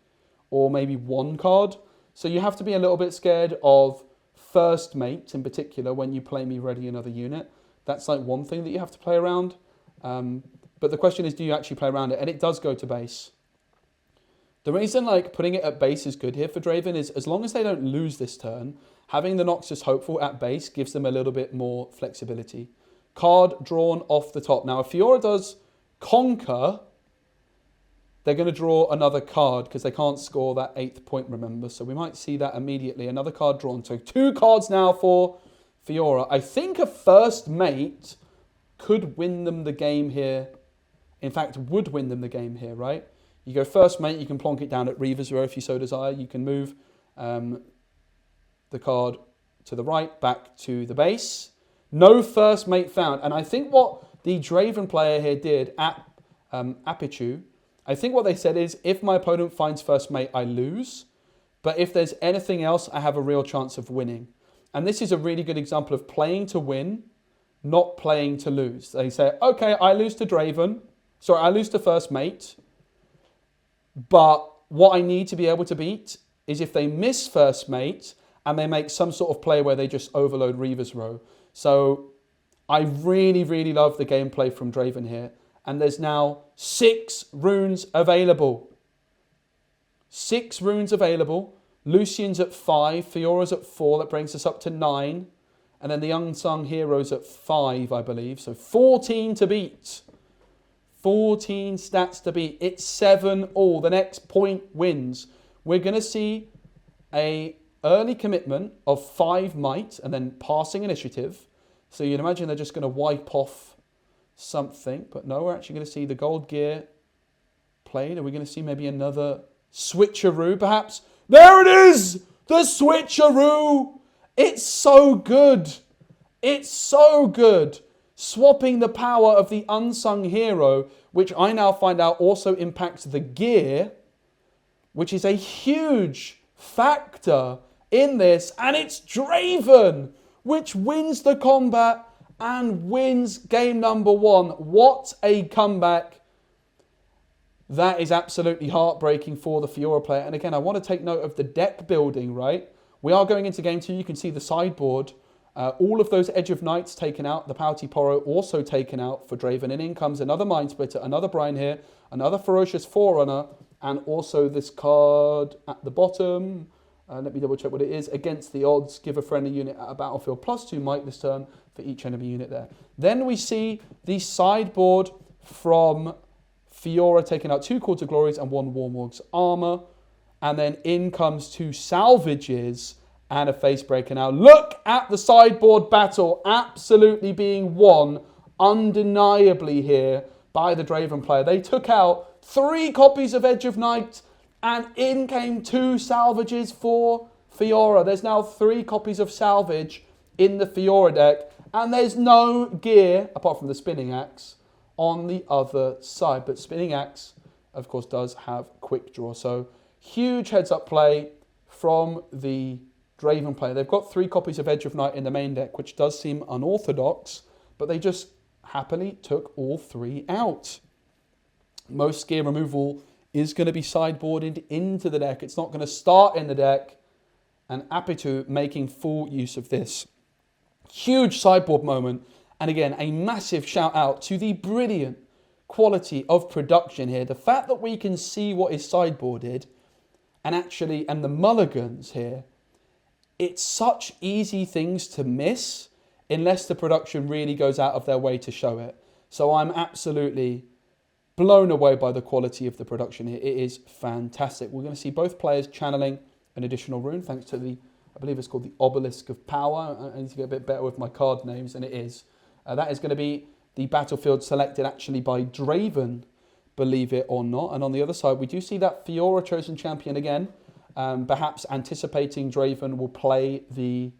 Or maybe one card. So you have to be a little bit scared of first mate in particular when you play me ready another unit. That's like one thing that you have to play around. But the question is, do you actually play around it? And it does go to base. The reason like putting it at base is good here for Draven is as long as they don't lose this turn, having the Noxus Hopeful at base gives them a little bit more flexibility. Card drawn off the top. Now, if Fiora does Conquer, they're going to draw another card because they can't score that 8th point, remember. So we might see that immediately. Another card drawn. So 2 cards now for Fiora. I think a first mate could win them the game here. In fact, would win them the game here, right? You go first mate, you can plonk it down at Reaver's Row if you so desire. You can move the card to the right, back to the base. No first mate found. And I think what the Draven player here did at Apichu, I think what they said is, if my opponent finds first mate, I lose. But if there's anything else, I have a real chance of winning. And this is a really good example of playing to win, not playing to lose. They say, okay, I lose to Draven. Sorry, I lose to first mate. But what I need to be able to beat is if they miss first mate and they make some sort of play where they just overload Reaver's Row. So I really, really love the gameplay from Draven here. And there's now 6 runes available. 6 runes available. Lucian's at 5. Fiora's at 4. That brings us up to 9. And then the Unsung Hero's at 5, I believe. So 14 to beat. 14 stats to beat. It's 7 all. The next point wins. We're going to see a early commitment of 5 might and then passing initiative. So you'd imagine they're just going to wipe off something. But no, we're actually going to see the gold gear played. Are we going to see maybe another switcheroo perhaps? There it is! The switcheroo! It's so good. It's so good. Swapping the power of the Unsung Hero, which I now find out also impacts the gear, which is a huge factor in this. And it's Draven, which wins the combat and wins game number 1. What a comeback. That is absolutely heartbreaking for the Fiora player. And again, I want to take note of the deck building, right? We are going into game 2. You can see the sideboard. All of those Edge of Knights taken out. The Pouty Poro also taken out for Draven. And in comes another Mind Splitter, another Brine here, another Ferocious Forerunner, and also this card at the bottom. Let me double check what it is. Against the odds, give a friendly unit at a battlefield +2 might this turn for each enemy unit there. Then we see the sideboard from Fiora taking out 2 Call to Glories and 1 Warmog's Armor. And then in comes 2 Salvages and a Facebreaker. Now look at the sideboard battle absolutely being won undeniably here by the Draven player. They took out 3 copies of Edge of Night and in came 2 Salvages for Fiora. There's now 3 copies of Salvage in the Fiora deck and there's no gear, apart from the Spinning Axe, on the other side. But Spinning Axe, of course, does have Quick Draw. So huge heads-up play from the Draven player. They've got 3 copies of Edge of Night in the main deck, which does seem unorthodox, but they just happily took all 3 out. Most gear removal is going to be sideboarded into the deck. It's not going to start in the deck, and Apitu making full use of this. Huge sideboard moment, and again, a massive shout out to the brilliant quality of production here. The fact that we can see what is sideboarded and the mulligans here, it's such easy things to miss unless the production really goes out of their way to show it. So I'm absolutely blown away by the quality of the production here. It is fantastic. We're going to see both players channeling an additional rune thanks to the, I believe it's called the Obelisk of Power. I need to get a bit better with my card names, and it is. That is going to be the battlefield selected actually by Draven, believe it or not. And on the other side, we do see that Fiora chosen champion again. Perhaps anticipating Draven will play the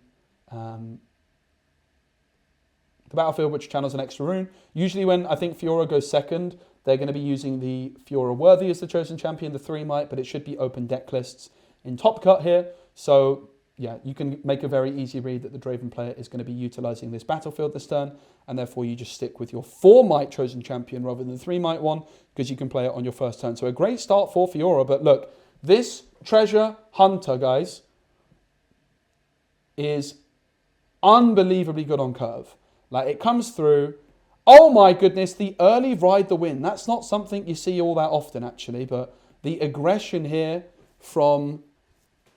battlefield, which channels an extra rune. Usually when I think Fiora goes second, they're going to be using the Fiora Worthy as the chosen champion, the 3 might, but it should be open deck lists in Top Cut here. So yeah, you can make a very easy read that the Draven player is going to be utilising this battlefield this turn, and therefore you just stick with your 4 might chosen champion rather than the 3 might one, because you can play it on your first turn. So a great start for Fiora, but look, this Treasure Hunter, guys, is unbelievably good on curve. Like, it comes through. Oh my goodness, the early ride the wind. That's not something you see all that often, actually, but the aggression here from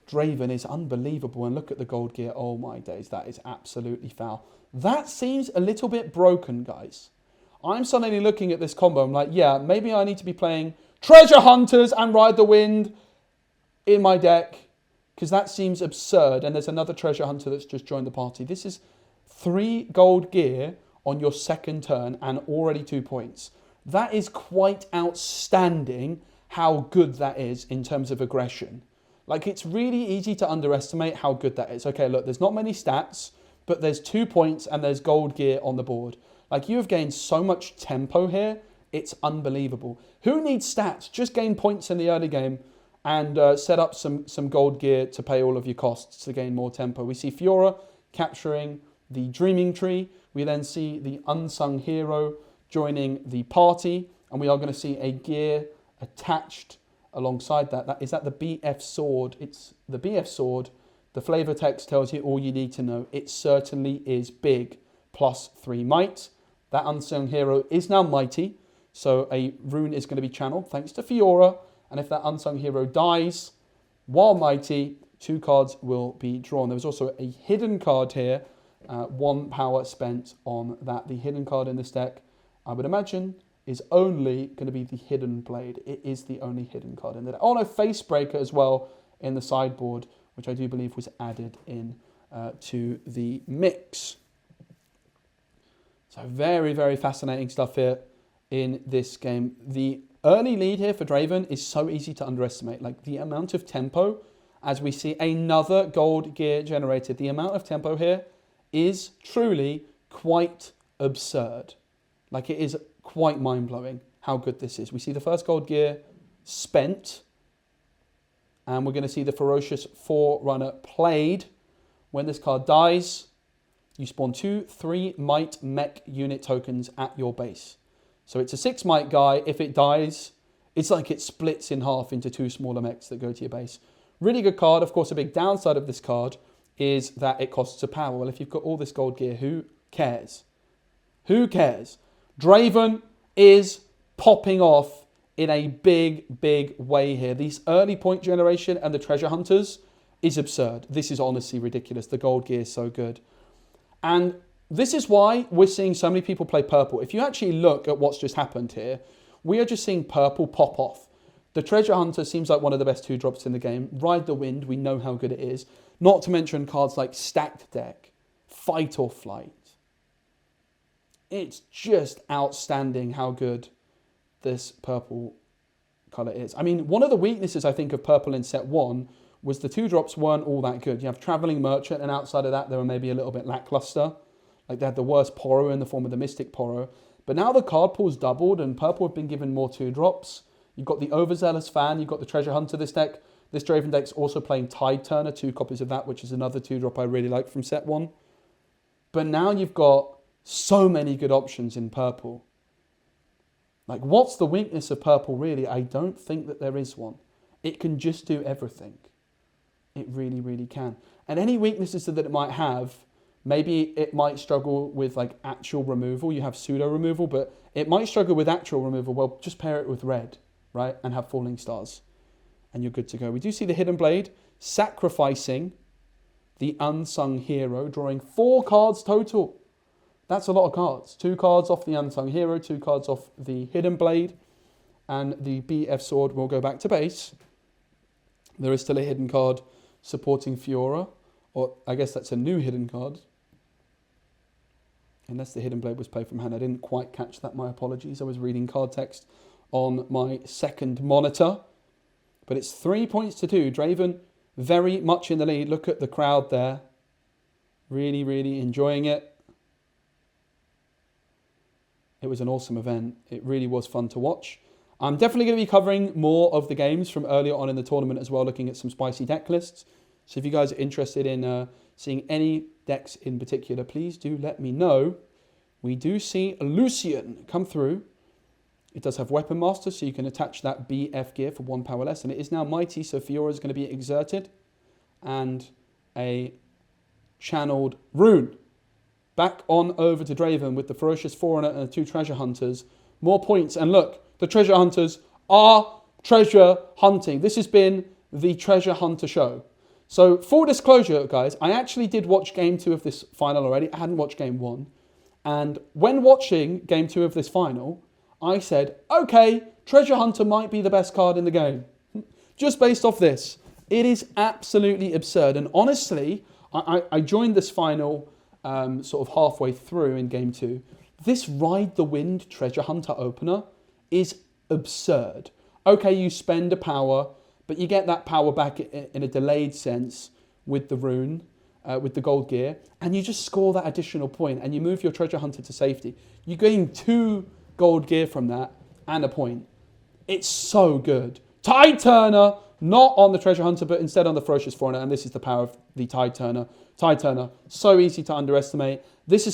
Draven is unbelievable. And look at the gold gear. Oh my days, that is absolutely foul. That seems a little bit broken, guys. I'm suddenly looking at this combo. I'm like, yeah, maybe I need to be playing Treasure Hunters and Ride the Wind in my deck, because that seems absurd. And there's another Treasure Hunter that's just joined the party. This is 3 gold gear on your second turn and already 2 points. That is quite outstanding how good that is in terms of aggression. Like, it's really easy to underestimate how good that is. Okay, look, there's not many stats, but there's 2 points and there's gold gear on the board. Like, you have gained so much tempo here, it's unbelievable. Who needs stats? Just gain points in the early game and set up some gold gear to pay all of your costs to gain more tempo. We see Fiora capturing the Dreaming Tree. We then see the Unsung Hero joining the party, and we are going to see a gear attached alongside that. Is that the BF Sword? It's the BF Sword. The flavor text tells you all you need to know. It certainly is big, plus 3 might. That Unsung Hero is now mighty, so a rune is going to be channeled thanks to Fiora, and if that Unsung Hero dies while mighty, 2 cards will be drawn. There was also a hidden card here, 1 power spent on that. The hidden card in this deck, I would imagine, is only going to be the Hidden Blade. It is the only hidden card in the deck. Oh no, Facebreaker as well in the sideboard, which I do believe was added in to the mix. So very, very fascinating stuff here in this game. The early lead here for Draven is so easy to underestimate. Like, the amount of tempo, as we see another gold gear generated, the amount of tempo here is truly quite absurd. Like, it is quite mind-blowing how good this is. We see the first gold gear spent, and we're going to see the Ferocious Forerunner played. When this card dies, you spawn 2 3 might mech unit tokens at your base. So it's a 6 might guy. If it dies, it's like it splits in half into 2 smaller mechs that go to your base. Really good card. Of course, a big downside of this card is that it costs a power. Well, if you've got all this gold gear, who cares? Who cares? Draven is popping off in a big, big way here. These early point generation and the Treasure Hunters is absurd. This is honestly ridiculous. The gold gear is so good. And this is why we're seeing so many people play purple. If you actually look at what's just happened here, we are just seeing purple pop off. The Treasure Hunter seems like one of the best 2-drops in the game. Ride the Wind, we know how good it is. Not to mention cards like Stacked Deck, Fight or Flight. It's just outstanding how good this purple colour is. I mean, one of the weaknesses, I think, of purple in set 1 was the 2-drops weren't all that good. You have Travelling Merchant, and outside of that, they were maybe a little bit lackluster. Like, they had the worst Poro in the form of the Mystic Poro. But now the card pool's doubled, and purple have been given more 2-drops. You've got the Overzealous Fan, you've got the Treasure Hunter this deck. This Draven deck's also playing Tide Turner, 2 copies of that, which is another 2-drop I really like from set 1. But now you've got so many good options in purple. Like, what's the weakness of purple, really? I don't think that there is one. It can just do everything. It really, really can. And any weaknesses that it might have, Maybe it might struggle with like actual removal. You have pseudo removal, but it might struggle with actual removal. Well, just pair it with red, right? And have falling stars. And you're good to go. We do see the Hidden Blade sacrificing the Unsung Hero, drawing 4 cards total. That's a lot of cards. 2 cards off the Unsung Hero, 2 cards off the Hidden Blade, and the BF Sword will go back to base. There is still a hidden card supporting Fiora, or I guess that's a new hidden card. Unless the Hidden Blade was played from hand. I didn't quite catch that, my apologies. I was reading card text on my second monitor. But it's 3 points to 2. Draven very much in the lead. Look at the crowd there. Really, really enjoying it. It was an awesome event. It really was fun to watch. I'm definitely going to be covering more of the games from earlier on in the tournament as well, looking at some spicy deck lists. So if you guys are interested in seeing any decks in particular, please do let me know. We do see Lucian come through. It does have Weapon Master, so you can attach that BF gear for 1 power less. And it is now Mighty, so Fiora is going to be exerted. And a channeled Rune. Back on over to Draven with the Ferocious Forerunner and the 2 Treasure Hunters. More points. And look, the Treasure Hunters are treasure hunting. This has been the Treasure Hunter show. So, full disclosure, guys, I actually did watch Game 2 of this final already. I hadn't watched Game 1. And when watching Game 2 of this final, I said, okay, Treasure Hunter might be the best card in the game. Just based off this. It is absolutely absurd. And honestly, I joined this final sort of halfway through in Game 2. This Ride the Wind Treasure Hunter opener is absurd. Okay, you spend a power, but you get that power back in a delayed sense with the rune, with the gold gear, and you just score that additional point, and you move your Treasure Hunter to safety. You gain 2 gold gear from that and a point. It's so good. Tide Turner, not on the Treasure Hunter, but instead on the Ferocious Forerunner, and this is the power of the Tide Turner. Tide Turner, so easy to underestimate. This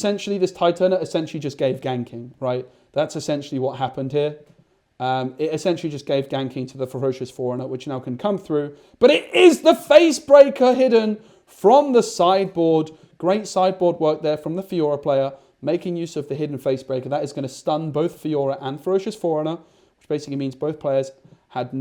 Tide Turner essentially just gave ganking, right? That's essentially what happened here. It essentially just gave ganking to the Ferocious Forerunner, which now can come through. But it is the Face Breaker hidden from the sideboard. Great sideboard work there from the Fiora player, making use of the hidden Face Breaker. That is going to stun both Fiora and Ferocious Forerunner, which basically means both players had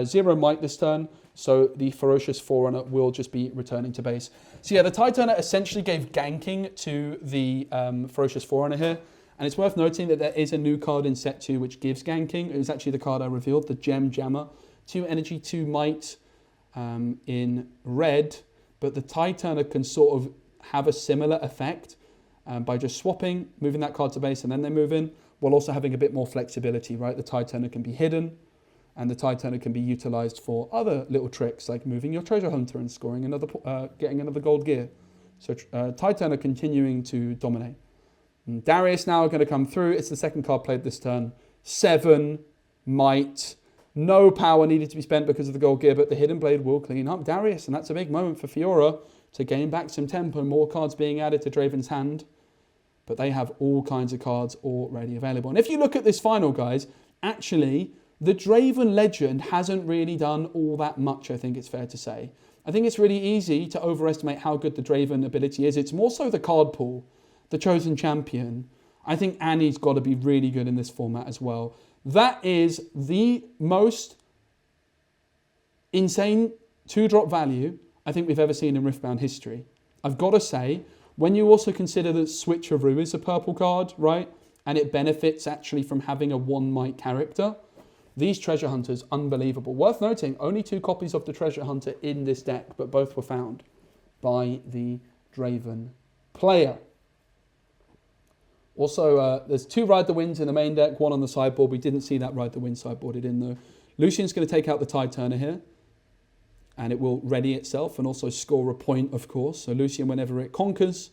0 might this turn. So the Ferocious Forerunner will just be returning to base. So yeah, the Tide Turner essentially gave ganking to the Ferocious Forerunner here. And it's worth noting that there is a new card in set 2 which gives ganking. It was actually the card I revealed, the Gem Jammer. 2 energy, 2 might in red. But the Tide Turner can sort of have a similar effect by just swapping, moving that card to base, and then they move in, while also having a bit more flexibility, right? The Tide Turner can be hidden, and the Tide Turner can be utilized for other little tricks, like moving your Treasure Hunter and scoring another, getting another gold gear. So Tide Turner continuing to dominate. And Darius now are going to come through. It's the second card played this turn. 7 might. No power needed to be spent because of the gold gear, but the Hidden Blade will clean up Darius, and that's a big moment for Fiora to gain back some tempo. More cards being added to Draven's hand, but they have all kinds of cards already available. And if you look at this final, guys, actually, the Draven Legend hasn't really done all that much, I think it's fair to say. I think it's really easy to overestimate how good the Draven ability is. It's more so the card pool, the Chosen Champion. I think Annie's got to be really good in this format as well. That is the most insane 2-drop value I think we've ever seen in Riftbound history. I've got to say, when you also consider that Switcheroo is a purple card, right? And it benefits actually from having a 1 might character. These Treasure Hunters, unbelievable. Worth noting, only 2 copies of the Treasure Hunter in this deck, but both were found by the Draven player. Also, there's 2 Ride the Winds in the main deck, 1 on the sideboard. We didn't see that Ride the Wind sideboarded in though. Lucian's going to take out the Tide Turner here, and it will ready itself and also score a point, of course. So Lucian, whenever it conquers,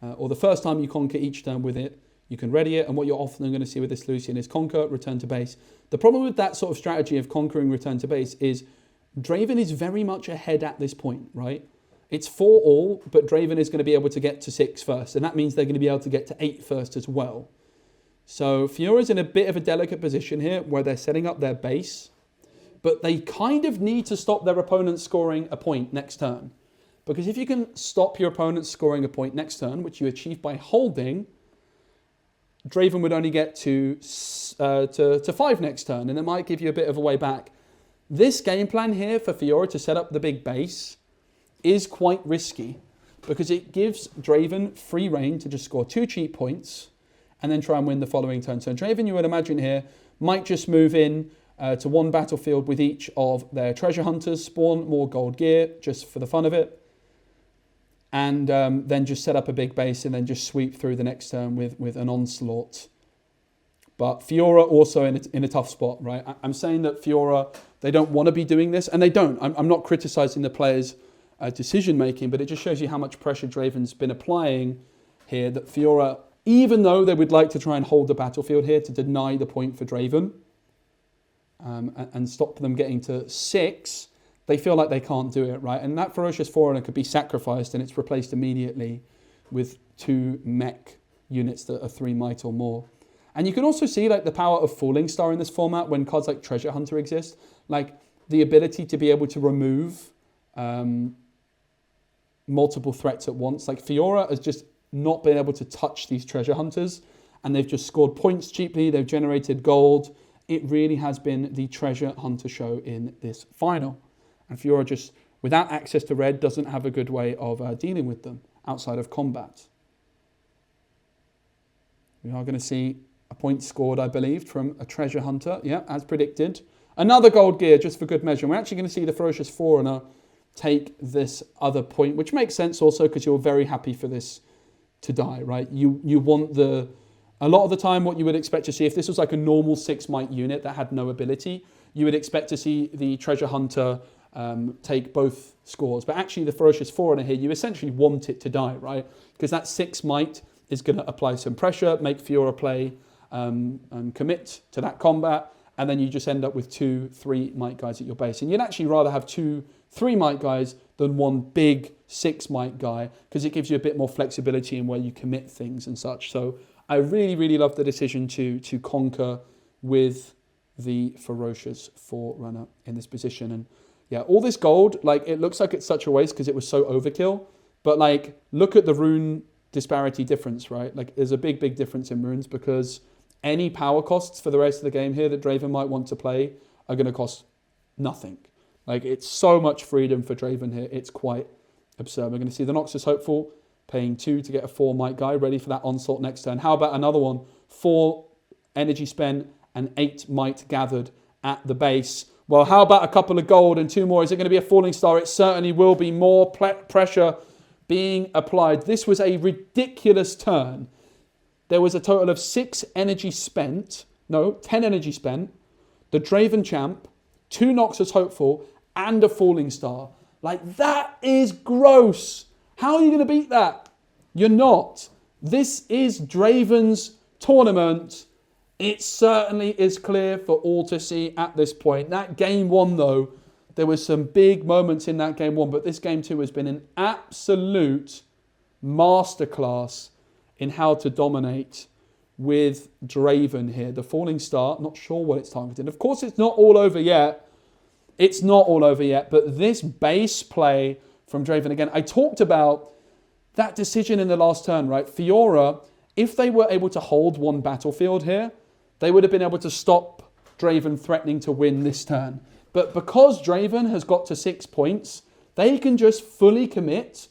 or the first time you conquer each turn with it, you can ready it. And what you're often going to see with this Lucian is conquer, return to base. The problem with that sort of strategy of conquering, return to base is Draven is very much ahead at this point, right? It's 4 all, but Draven is going to be able to get to 6 first. And that means they're going to be able to get to 8 first as well. So Fiora's in a bit of a delicate position here where they're setting up their base, but they kind of need to stop their opponent scoring a point next turn. Because if you can stop your opponent scoring a point next turn, which you achieve by holding, Draven would only get to 5 next turn, and it might give you a bit of a way back. This game plan here for Fiora to set up the big base is quite risky because it gives Draven free reign to just score 2 cheap points and then try and win the following turn. So Draven, you would imagine here, might just move in to one battlefield with each of their treasure hunters, spawn more gold gear just for the fun of it, and then just set up a big base and then just sweep through the next turn with an onslaught. But Fiora also in a tough spot, right? I'm saying that Fiora, they don't want to be doing this, and they don't. I'm not criticizing the players' decision making, but it just shows you how much pressure Draven's been applying here, that Fiora, even though they would like to try and hold the battlefield here to deny the point for Draven and stop them getting to 6, they feel like they can't do it, right? And that Ferocious Forerunner could be sacrificed and it's replaced immediately with 2 mech units that are 3 might or more. And you can also see like the power of Falling Star in this format when cards like Treasure Hunter exist. Like the ability to be able to remove multiple threats at once. Like Fiora has just not been able to touch these Treasure Hunters, and they've just scored points cheaply. They've generated gold. It really has been the Treasure Hunter show in this final. And Fiora just, without access to red, doesn't have a good way of dealing with them outside of combat. We are going to see a point scored, I believe, from a Treasure Hunter. Yeah, as predicted. Another gold gear, just for good measure. And we're actually going to see the Ferocious Forerunner take this other point, which makes sense also because you're very happy for this to die, right? You want a lot of the time what you would expect to see, if this was like a normal 6 might unit that had no ability, you would expect to see the Treasure Hunter take both scores. But actually the Ferocious Forerunner here, you essentially want it to die, right? Because that 6 might is going to apply some pressure, make Fiora play and commit to that combat, and then you just end up with 2, 3 might guys at your base. And you'd actually rather have 2, 3 might guys than one big 6 might guy, because it gives you a bit more flexibility in where you commit things and such. So I really, really love the decision to conquer with the Ferocious Forerunner in this position. And yeah, all this gold, like it looks like it's such a waste because it was so overkill, but like look at the rune disparity difference, right? Like there's a big, big difference in runes because any power costs for the rest of the game here that Draven might want to play are going to cost nothing. Like it's so much freedom for Draven here. It's quite absurd. We're going to see the Noxus Hopeful paying 2 to get a 4 might guy ready for that onslaught next turn. How about another one? 4 energy spent and 8 might gathered at the base. Well, how about a couple of gold and 2 more? Is it going to be a Falling Star? It certainly will be. More pressure being applied. This was a ridiculous turn. There was a total of 10 energy spent. The Draven Champ, 2 Noxus Hopeful, and a Falling Star. Like, that is gross. How are you going to beat that? You're not. This is Draven's tournament. It certainly is clear for all to see at this point. That game 1, though, there was some big moments in that game 1, but this game 2 has been an absolute masterclass in how to dominate with Draven here. The Falling Star, not sure what it's targeted. Of course, it's not all over yet. It's not all over yet, but this base play from Draven again. I talked about that decision in the last turn, right? Fiora, if they were able to hold one battlefield here, they would have been able to stop Draven threatening to win this turn. But because Draven has got to 6 points, they can just fully commit,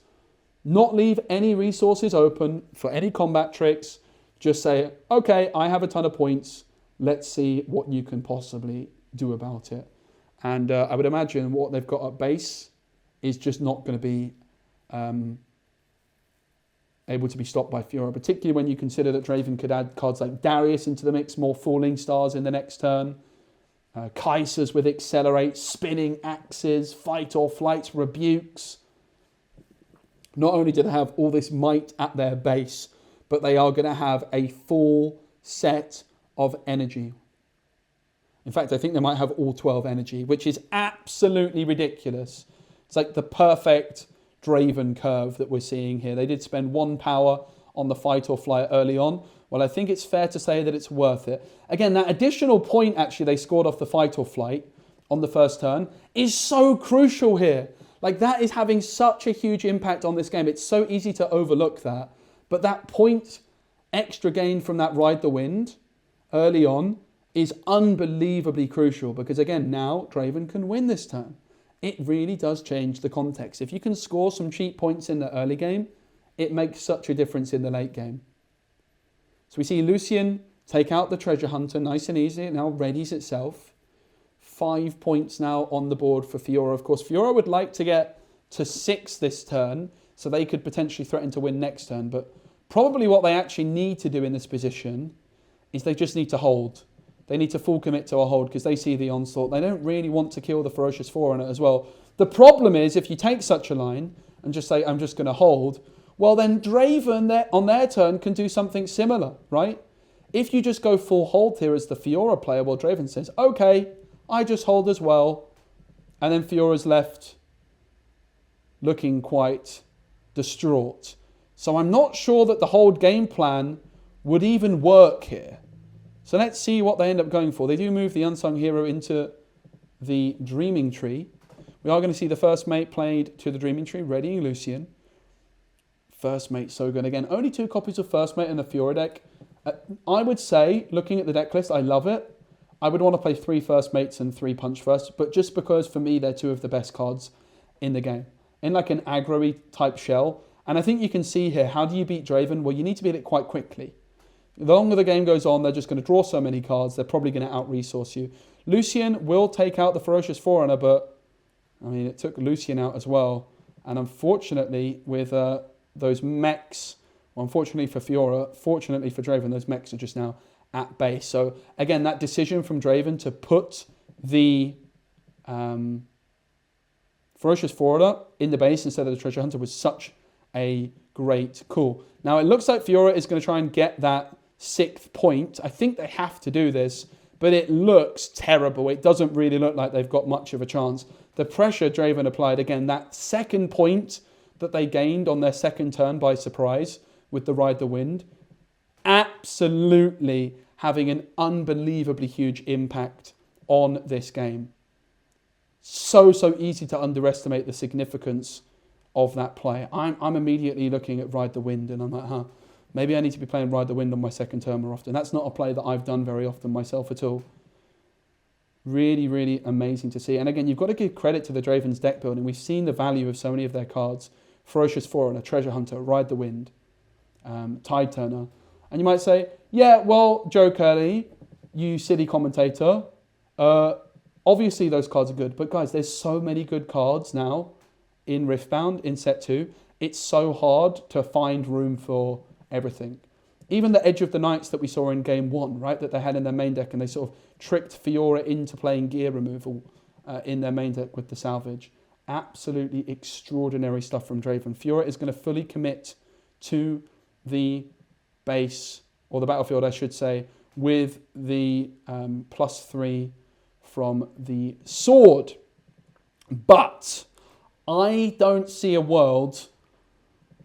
not leave any resources open for any combat tricks. Just say, okay, I have a ton of points. Let's see what you can possibly do about it. And I would imagine what they've got at base is just not going to be able to be stopped by Fiora, particularly when you consider that Draven could add cards like Darius into the mix, more Falling Stars in the next turn, Kaisers with Accelerate, Spinning Axes, Fight or Flights, Rebukes. Not only do they have all this might at their base, but they are going to have a full set of energy. In fact, I think they might have all 12 energy, which is absolutely ridiculous. It's like the perfect Draven curve that we're seeing here. They did spend 1 power on the Fight or Flight early on. Well, I think it's fair to say that it's worth it. Again, that additional point actually they scored off the Fight or Flight on the first turn is so crucial here. Like, that is having such a huge impact on this game. It's so easy to overlook that. But that point extra gain from that Ride the Wind early on is unbelievably crucial because, again, now Draven can win this turn. It really does change the context. If you can score some cheap points in the early game, it makes such a difference in the late game. So we see Lucian take out the Treasure Hunter nice and easy. It now readies itself. 5 points now on the board for Fiora. Of course, Fiora would like to get to 6 this turn so they could potentially threaten to win next turn. But probably what they actually need to do in this position is they just need to hold. They need to full commit to a hold because they see the onslaught. They don't really want to kill the Ferocious Forerunner as well. The problem is if you take such a line and just say, I'm just going to hold, well then Draven on their turn can do something similar, right? If you just go full hold here as the Fiora player, well Draven says, okay, I just hold as well. And then Fiora's left looking quite distraught. So I'm not sure that the hold game plan would even work here. So let's see what they end up going for. They do move the Unsung Hero into the Dreaming Tree. We are going to see the first mate played to the Dreaming Tree, readying Lucian. First mate, so good. Again, only 2 copies of First Mate in the Fiora deck. I would say, looking at the deck list, I love it. I would want to play 3 First Mates and 3 Punch First, but just because for me they're 2 of the best cards in the game. In like an aggro-y type shell. And I think you can see here, how do you beat Draven? Well, you need to beat it quite quickly. The longer the game goes on, they're just going to draw so many cards, they're probably going to out-resource you. Lucian will take out the Ferocious Forerunner, but, I mean, it took Lucian out as well. And unfortunately, with those mechs, well, unfortunately for Fiora, fortunately for Draven, those mechs are just now at base. So, again, that decision from Draven to put the Ferocious Forerunner in the base instead of the Treasure Hunter was such a great call. Now, it looks like Fiora is going to try and get that 6th point. I think they have to do this, but it looks terrible. It doesn't really look like they've got much of a chance. The pressure Draven applied, again, that 2nd point that they gained on their 2nd turn by surprise with the Ride the Wind, absolutely having an unbelievably huge impact on this game. So easy to underestimate the significance of that play. I'm immediately looking at Ride the Wind and I'm like, maybe I need to be playing Ride the Wind on my 2nd turn more often. That's not a play that I've done very often myself at all. Really, really amazing to see. And again, you've got to give credit to the Draven's deck building. We've seen the value of so many of their cards. Ferocious Forerunner, Treasure Hunter, Ride the Wind, Tide Turner. And you might say, yeah, well, Joe Curley, you silly commentator, obviously those cards are good. But guys, there's so many good cards now in Riftbound, in set 2. It's so hard to find room for everything. Even the Edge of the Knights that we saw in game 1, right, that they had in their main deck, and they sort of tricked Fiora into playing gear removal in their main deck with the salvage. Absolutely extraordinary stuff from Draven. Fiora is going to fully commit to the base, or the battlefield, I should say, with the +3 from the sword. But I don't see a world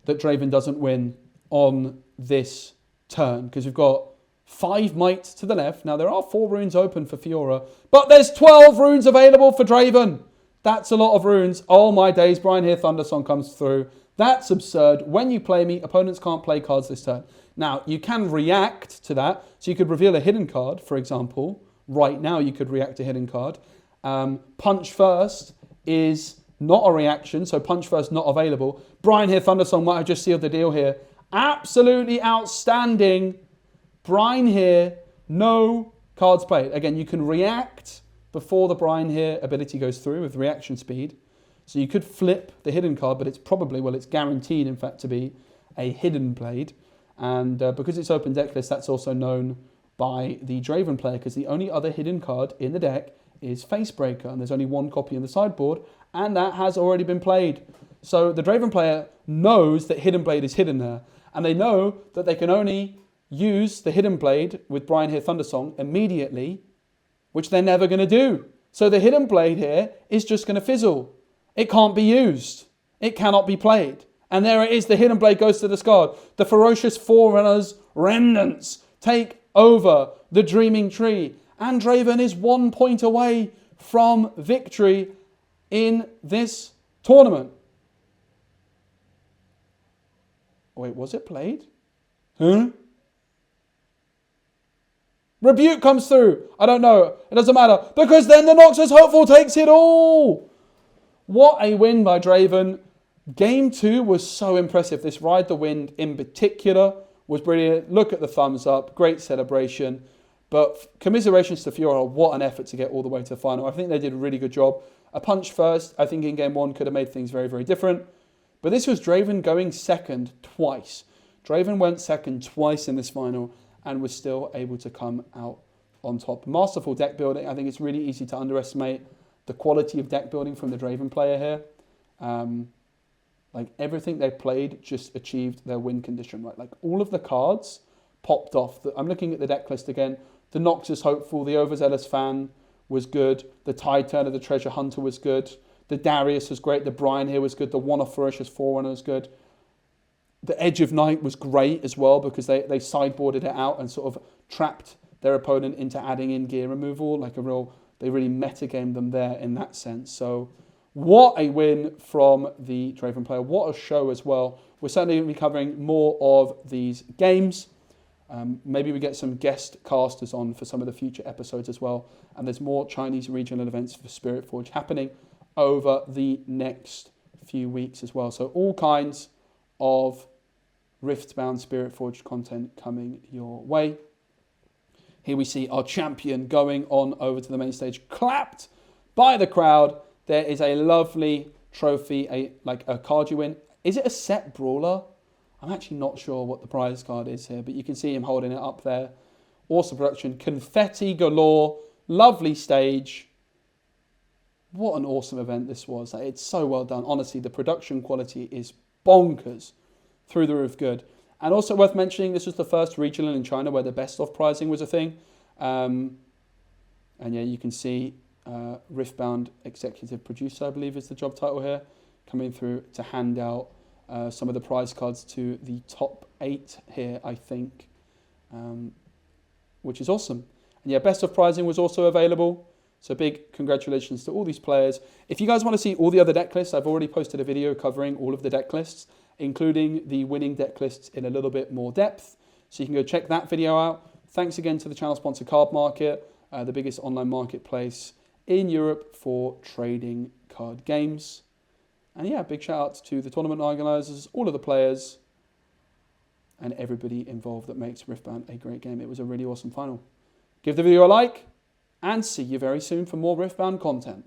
that Draven doesn't win on this turn, because we've got 5 might to the left. Now, there are 4 runes open for Fiora, but there's 12 runes available for Draven. That's a lot of runes. Oh my days, Brian here, Thundersong comes through. That's absurd. When you play me, opponents can't play cards this turn. Now, you can react to that. So you could reveal a hidden card, for example. Right now, you could react to a hidden card. Punch First is not a reaction, so Punch First not available. Brian here, Thundersong might have just sealed the deal here. Absolutely outstanding. Brian here, no cards played. Again, you can react before the Brian here ability goes through with reaction speed. So you could flip the hidden card, but it's probably, well, it's guaranteed, in fact, to be a hidden blade. And because it's open deck list, that's also known by the Draven player, because the only other hidden card in the deck is Facebreaker, and there's only 1 copy in the sideboard, and that has already been played. So the Draven player knows that Hidden Blade is hidden there, and they know that they can only use the Hidden Blade with Brian here Thundersong immediately, which they're never going to do. So the Hidden Blade here is just going to fizzle. It can't be used. It cannot be played. And there it is, the Hidden Blade goes to discard. The Ferocious Forerunner's remnants take over the Dreaming Tree. And Draven is 1 point away from victory in this Tournament. Wait, was it played? Huh? Rebuke comes through. I don't know. It doesn't matter. Because then the Noxus Hopeful takes it all. What a win by Draven. Game 2 was so impressive. This Ride the Wind in particular was brilliant. Look at the thumbs up. Great celebration. But commiserations to Fiora. What an effort to get all the way to the final. I think they did a really good job. A punch first. I think in Game 1 could have made things very, very different. But this was Draven going second twice. Draven went second twice in this final and was still able to come out on top. Masterful deck building. I think it's really easy to underestimate the quality of deck building from the Draven player here. Like everything they played just achieved their win condition, right? Like all of the cards popped off. I'm looking at the deck list again. The Noxus Hopeful, the Overzealous Fan was good. The Tide Turner, the Treasure Hunter was good. The Darius was great. The Brian here was good. The One of Ferocious Forerunner was good. The Edge of Night was great as well because they sideboarded it out and sort of trapped their opponent into adding in gear removal. Like they really metagamed them there in that sense. So what a win from the Draven player. What a show as well. We're certainly going to be covering more of these games. Maybe we get some guest casters on for some of the future episodes as well. And there's more Chinese regional events for Spirit Forge happening over the next few weeks as well. So all kinds of Riftbound Spirit Forge content coming your way. Here we see our champion going on over to the main stage, clapped by the crowd. There is a lovely trophy, a card you win. Is it a set brawler? I'm actually not sure what the prize card is here, but you can see him holding it up there. Awesome production, confetti galore, lovely stage. What an awesome event this was. It's so well done. Honestly, the production quality is bonkers. Through the roof good. And also worth mentioning, this was the first regional in China where the best of prizing was a thing. And yeah, you can see Riftbound Executive Producer, I believe is the job title here, coming through to hand out some of the prize cards to the top 8 here, I think, which is awesome. And yeah, best of prizing was also available. So big congratulations to all these players. If you guys want to see all the other deck lists, I've already posted a video covering all of the deck lists, including the winning deck lists in a little bit more depth. So you can go check that video out. Thanks again to the channel sponsor Card Market, the biggest online marketplace in Europe for trading card games. And yeah, big shout out to the tournament organisers, all of the players, and everybody involved that makes Riftbound a great game. It was a really awesome final. Give the video a like, and see you very soon for more Riftbound content.